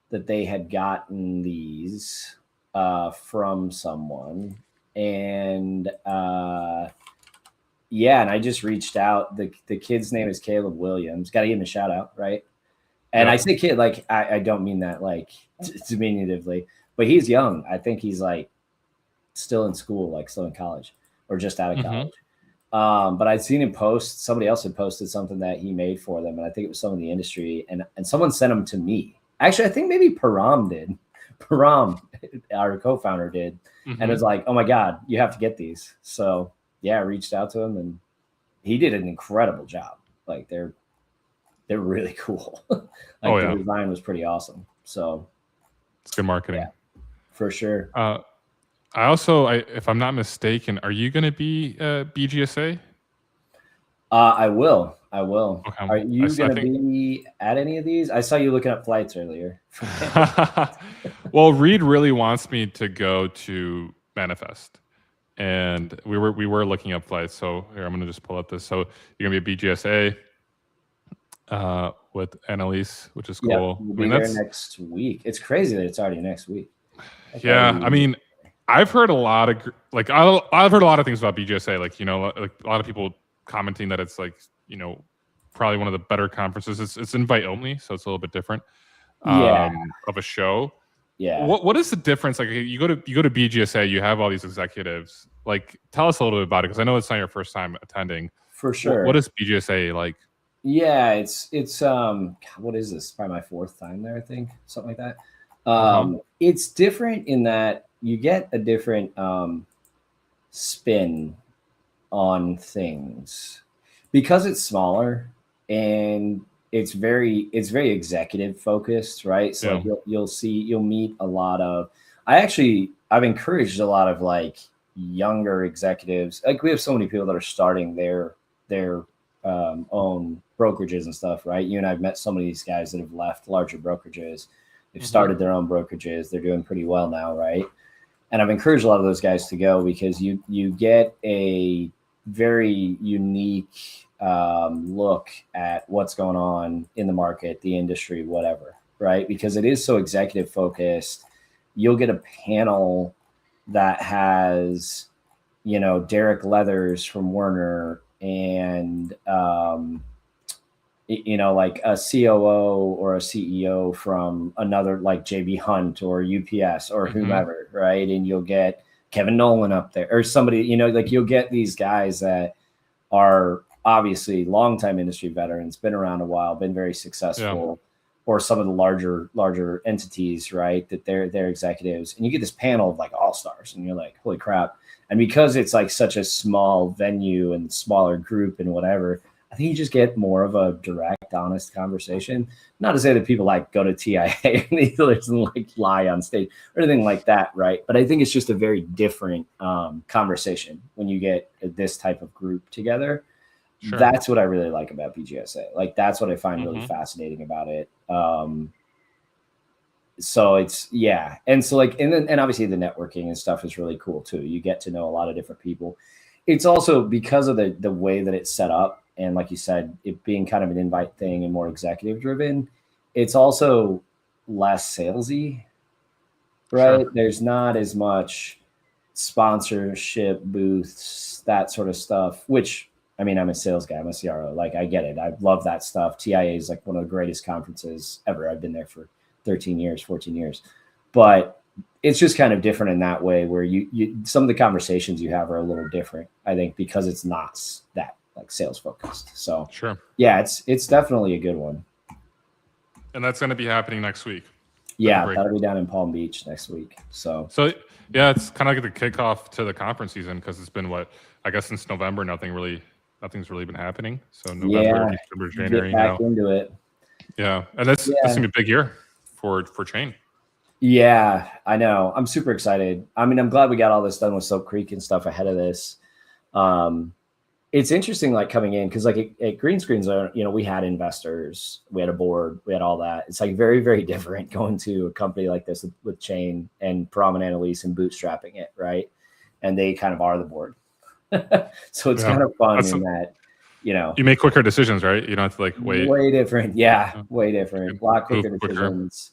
that they had gotten these from someone, and and I just reached out. The kid's name is Caleb Williams. Got to give him a shout out, right? And I say kid, like, I don't mean that like diminutively, but he's young. I think he's like still in school, like still in college or just out of college. But I'd seen him post, somebody else had posted something that he made for them. And I think it was someone in the industry, and someone sent them to me. Actually, I think maybe Param did. Param, our co-founder, did. And it was like, oh my God, you have to get these. So yeah, I reached out to him, and he did an incredible job. Like they're really cool. The design was pretty awesome. So it's good marketing. Yeah, for sure. I also, if I'm not mistaken, are you going to be BGSA? I will. Okay. Are you going to be at any of these? I saw you looking up flights earlier. Well, Reed really wants me to go to Manifest, and we were looking up flights. So here, I'm going to just pull up this. So you're going to be a BGSA with Annalise, which is cool. We'll be there next week. It's crazy that it's already next week. I mean, I've heard a lot of I've heard a lot of things about BGSA. Like like a lot of people commenting that it's like probably one of the better conferences. It's invite only, so it's a little bit different. Of a show. Yeah. What is the difference? Like you go to BGSA, you have all these executives. Like tell us a little bit about it because I know it's not your first time attending. For sure. What is BGSA like? Yeah, it's what is this? Probably my 4th time there, I think, something like that. It's different in that you get a different spin on things because it's smaller and it's very executive focused, right? So like you'll meet a lot of. I've encouraged a lot of like younger executives. Like we have so many people that are starting their own brokerages and stuff, right? You and I've met some of these guys that have left larger brokerages. They've started their own brokerages. They're doing pretty well now, right? And I've encouraged a lot of those guys to go because you get a very unique look at what's going on in the market, the industry, whatever, right? Because it is so executive focused. You'll get a panel that has, Derek Leathers from Werner and, like a COO or a CEO from another like JB Hunt or UPS or whomever, right? And you'll get Kevin Nolan up there or somebody, like you'll get these guys that are obviously longtime industry veterans, been around a while, been very successful, or some of the larger entities, right? That they're executives, and you get this panel of like all-stars, and you're like, holy crap. And because it's like such a small venue and smaller group and whatever, I think you just get more of a direct, honest conversation. Not to say that people like go to TIA and and like lie on stage or anything like that, right? But I think it's just a very different conversation when you get this type of group together. Sure. That's what I really like about BGSA. Like that's what I find really fascinating about it. So it's and so like and obviously the networking and stuff is really cool too. You get to know a lot of different people. It's also because of the way that it's set up. And like you said, it being kind of an invite thing and more executive driven, it's also less salesy, right? Sure. There's not as much sponsorship booths, that sort of stuff, which, I mean, I'm a sales guy, I'm a CRO. Like I get it. I love that stuff. TIA is like one of the greatest conferences ever. I've been there for 13 years, 14 years, but it's just kind of different in that way where you some of the conversations you have are a little different, I think, because it's not that like sales focused. So sure. Yeah, it's definitely a good one. And that's going to be happening next week. Yeah, that'll be down in Palm Beach next week. So yeah, it's kind of like the kickoff to the conference season because it's been I guess since November, nothing's really been happening. So November, December, January. Get back into it. Yeah, and that's gonna be a big year for Chain. Yeah, I know. I'm super excited. I mean, I'm glad we got all this done with Soap Creek and stuff ahead of this. It's interesting, like coming in because like at Green Screens, we had investors, we had a board, we had all that. It's like very, very different going to a company like this with Chain and Param and Annalise and bootstrapping it, right? And they kind of are the board. So it's kind of fun in that, you make quicker decisions, right? You don't have to like wait. Way different. Yeah, way different. A lot quicker decisions.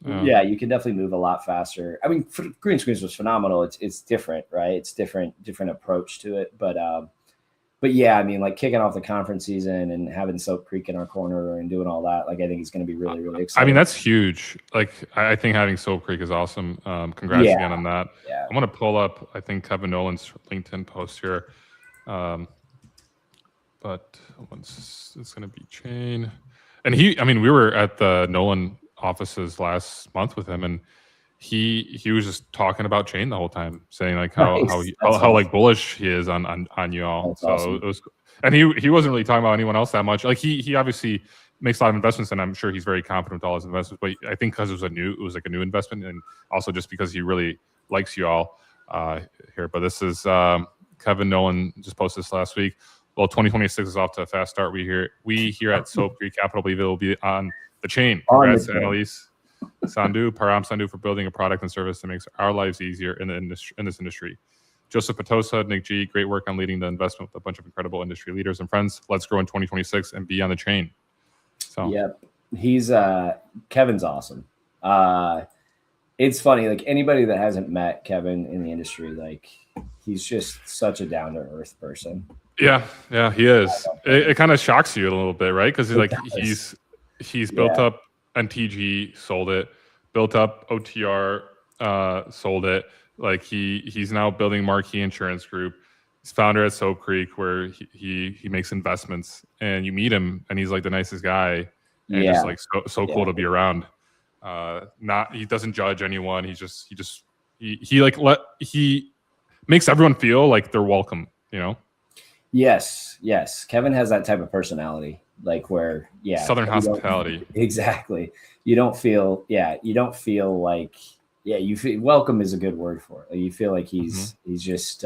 Yeah, you can definitely move a lot faster. I mean, Green Screens was phenomenal. It's different, right? It's different approach to it. But yeah, I mean, like kicking off the conference season and having Soap Creek in our corner and doing all that, like I think it's going to be really, really exciting. I mean, that's huge. Like I think having Soap Creek is awesome. Congrats again on that. Yeah. I'm going to pull up, I think, Kevin Nolan's LinkedIn post here. But once it's going to be Chain. And we were at the Nolan offices last month with him, and he was just talking about Chain the whole time, saying like how like bullish he is on you all. That's so awesome. it was, and he wasn't really talking about anyone else that much. Like he obviously makes a lot of investments, and I'm sure he's very confident with all his investments. But I think because it was like a new investment, and also just because he really likes you all here. But this is Kevin Nolan just posted this last week. Well, 2026 is off to a fast start. We here at Soap Creek Capital believe it will be on the Chain. Congrats to Annalise Param Sandhu for building a product and service that makes our lives easier in this industry. Joseph Patosa, Nick G, great work on leading the investment with a bunch of incredible industry leaders and friends. Let's grow in 2026 and be on the Chain. So yep, he's Kevin's awesome. it's funny. Like anybody that hasn't met Kevin in the industry, like he's just such a down to earth person. Yeah, he is. It kind of shocks you a little bit, right? Because like he's built up NTG, sold it, built up OTR, sold it. Like he's now building Marquee Insurance Group. He's founder at Soap Creek, where he makes investments, and you meet him, and he's like the nicest guy, and just like so cool to be around. He doesn't judge anyone. He makes everyone feel like they're welcome. You know. Yes. Kevin has that type of personality, like where Southern hospitality. Exactly. You don't feel like you feel welcome is a good word for it. Like you feel like he's just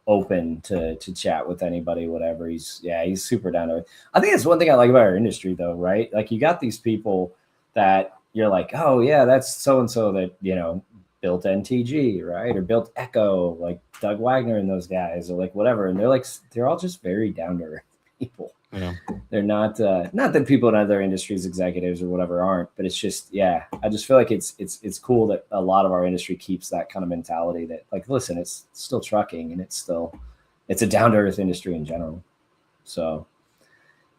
open to chat with anybody, whatever. He's super down to earth. I think that's one thing I like about our industry though, right? Like you got these people that you're like, oh yeah, that's so and so that, you know, built NTG, right? Or built Echo, like Doug Wagner and those guys, or like whatever. And they're all just very down to earth people. Yeah. They're not that people in other industries, executives or whatever aren't, but it's just, I just feel like it's cool that a lot of our industry keeps that kind of mentality that like, listen, it's still trucking and it's a down to earth industry in general. So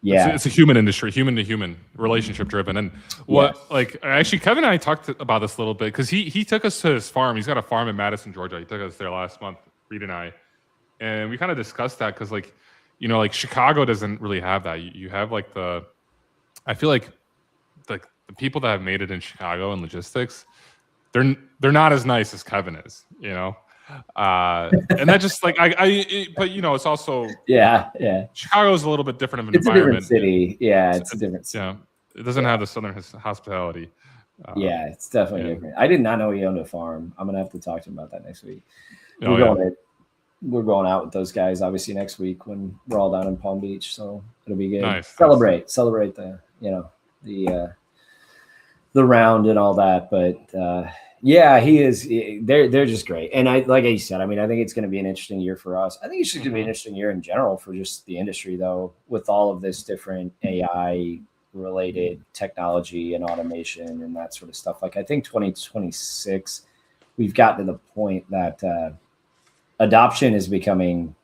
it's a human industry, human to human, relationship driven. And actually Kevin and I talked about this a little bit because he took us to his farm. He's got a farm in Madison, Georgia. He took us there last month, Reed and I, and we kind of discussed that because like, you know, like Chicago doesn't really have that. You have like I feel like the people that have made it in Chicago in logistics, they're not as nice as Kevin is, you know? And that just like, but you know, it's also, Chicago's a little bit different of an environment. It's a different city. Yeah. It's a different city. Yeah. It doesn't have the Southern hospitality. It's definitely different. I did not know he owned a farm. I'm going to have to talk to him about that next week. We're going out with those guys obviously next week when we're all down in Palm Beach, so it'll be good. Nice. Celebrate the, you know, the round and all that. But they're just great. And like I said, I mean, I think it's going to be an interesting year for us. I think it's just going to be an interesting year in general for just the industry though, with all of this different AI related technology and automation and that sort of stuff. Like I think 2026, we've gotten to the point that adoption is becoming,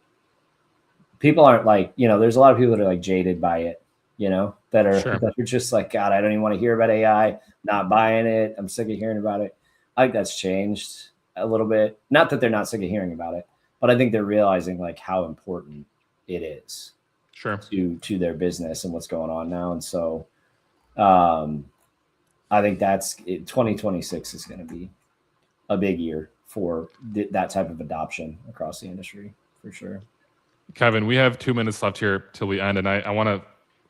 people aren't like, you know, there's a lot of people that are like jaded by it, you know, that are just like, God, I don't even want to hear about AI, not buying it. I'm sick of hearing about it. I think that's changed a little bit. Not that they're not sick of hearing about it, but I think they're realizing like how important it is to their business and what's going on now. And so I think 2026 is going to be a big year for that type of adoption across the industry for sure. Kevin, we have 2 minutes left here till we end, and I want to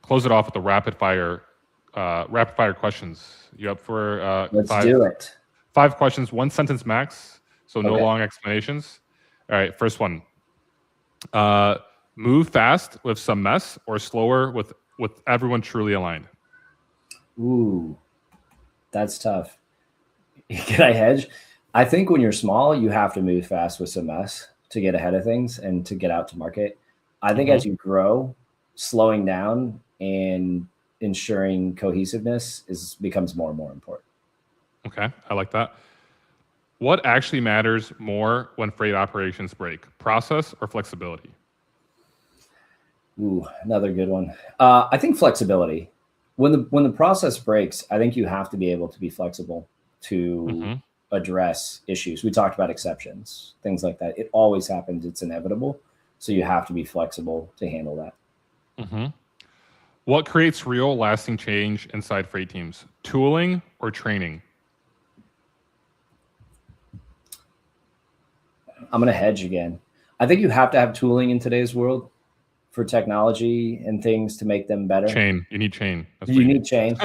close it off with the rapid fire questions. You up for let's do it. 5 questions, 1 sentence max, so no long explanations. All right, first one. Move fast with some mess or slower with everyone truly aligned? Ooh, that's tough. Can I hedge? I think when you're small, you have to move fast with some mess to get ahead of things and to get out to market. I think as you grow, slowing down and ensuring cohesiveness becomes more and more important. Okay, I like that. What actually matters more when freight operations break? Process or flexibility? Ooh, another good one. I think flexibility. When the process breaks, I think you have to be able to be flexible to address issues. We talked about exceptions, things like that. It always happens. It's inevitable. So you have to be flexible to handle that. What creates real lasting change inside freight teams? Tooling or training? I'm going to hedge again. I think you have to have tooling in today's world for technology and things to make them better. You need chain. You need chain.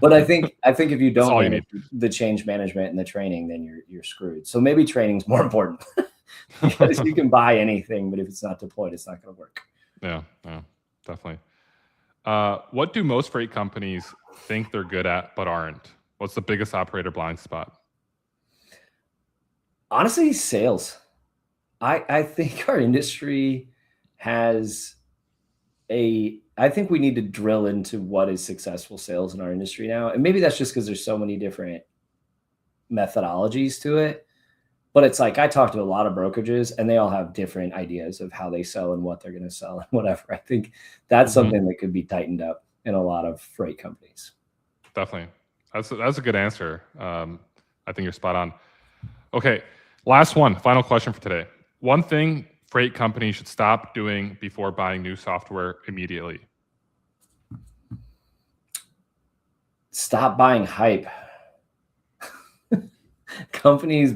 But I think if you don't manage the change management and the training, then you're screwed. So maybe training's more important because you can buy anything, but if it's not deployed, it's not going to work. Yeah, definitely. What do most freight companies think they're good at but aren't? What's the biggest operator blind spot? Honestly, sales. I think our industry has I think we need to drill into what is successful sales in our industry now. And maybe that's just because there's so many different methodologies to it. But it's like I talked to a lot of brokerages and they all have different ideas of how they sell and what they're going to sell and whatever. I think that's something that could be tightened up in a lot of freight companies. Definitely. That's a good answer. I think you're spot on. Okay, last one, final question for today. One thing freight companies should stop doing before buying new software immediately. Stop buying hype. Companies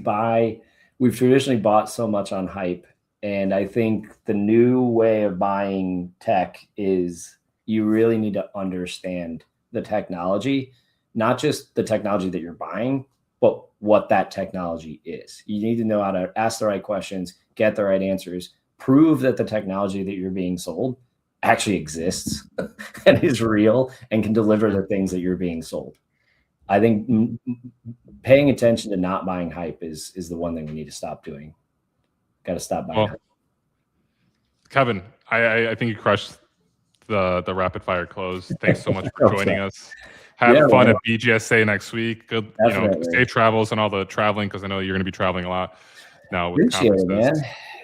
we've traditionally bought so much on hype. And I think the new way of buying tech is you really need to understand the technology, not just the technology that you're buying, but what that technology is. You need to know how to ask the right questions, get the right answers, prove that the technology that you're being sold actually exists and is real and can deliver the things that you're being sold. I think paying attention to not buying hype is the one thing we need to stop doing. Got to stop buying hype. Kevin, I think you crushed the rapid fire close. Thanks so much for joining us. Have fun at BGSA next week. Good, safe travels and all the traveling, because I know you're going to be traveling a lot now with conferences. Man.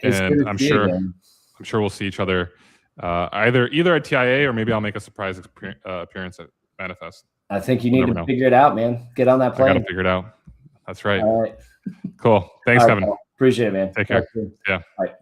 And I'm sure we'll see each other either at TIA or maybe I'll make a surprise appearance at Manifest. I think you need to figure it out, man. Get on that plane. I got to figure it out. That's right. All right. Cool. Thanks, Kevin. Appreciate it, man. Take care. Yeah. All right.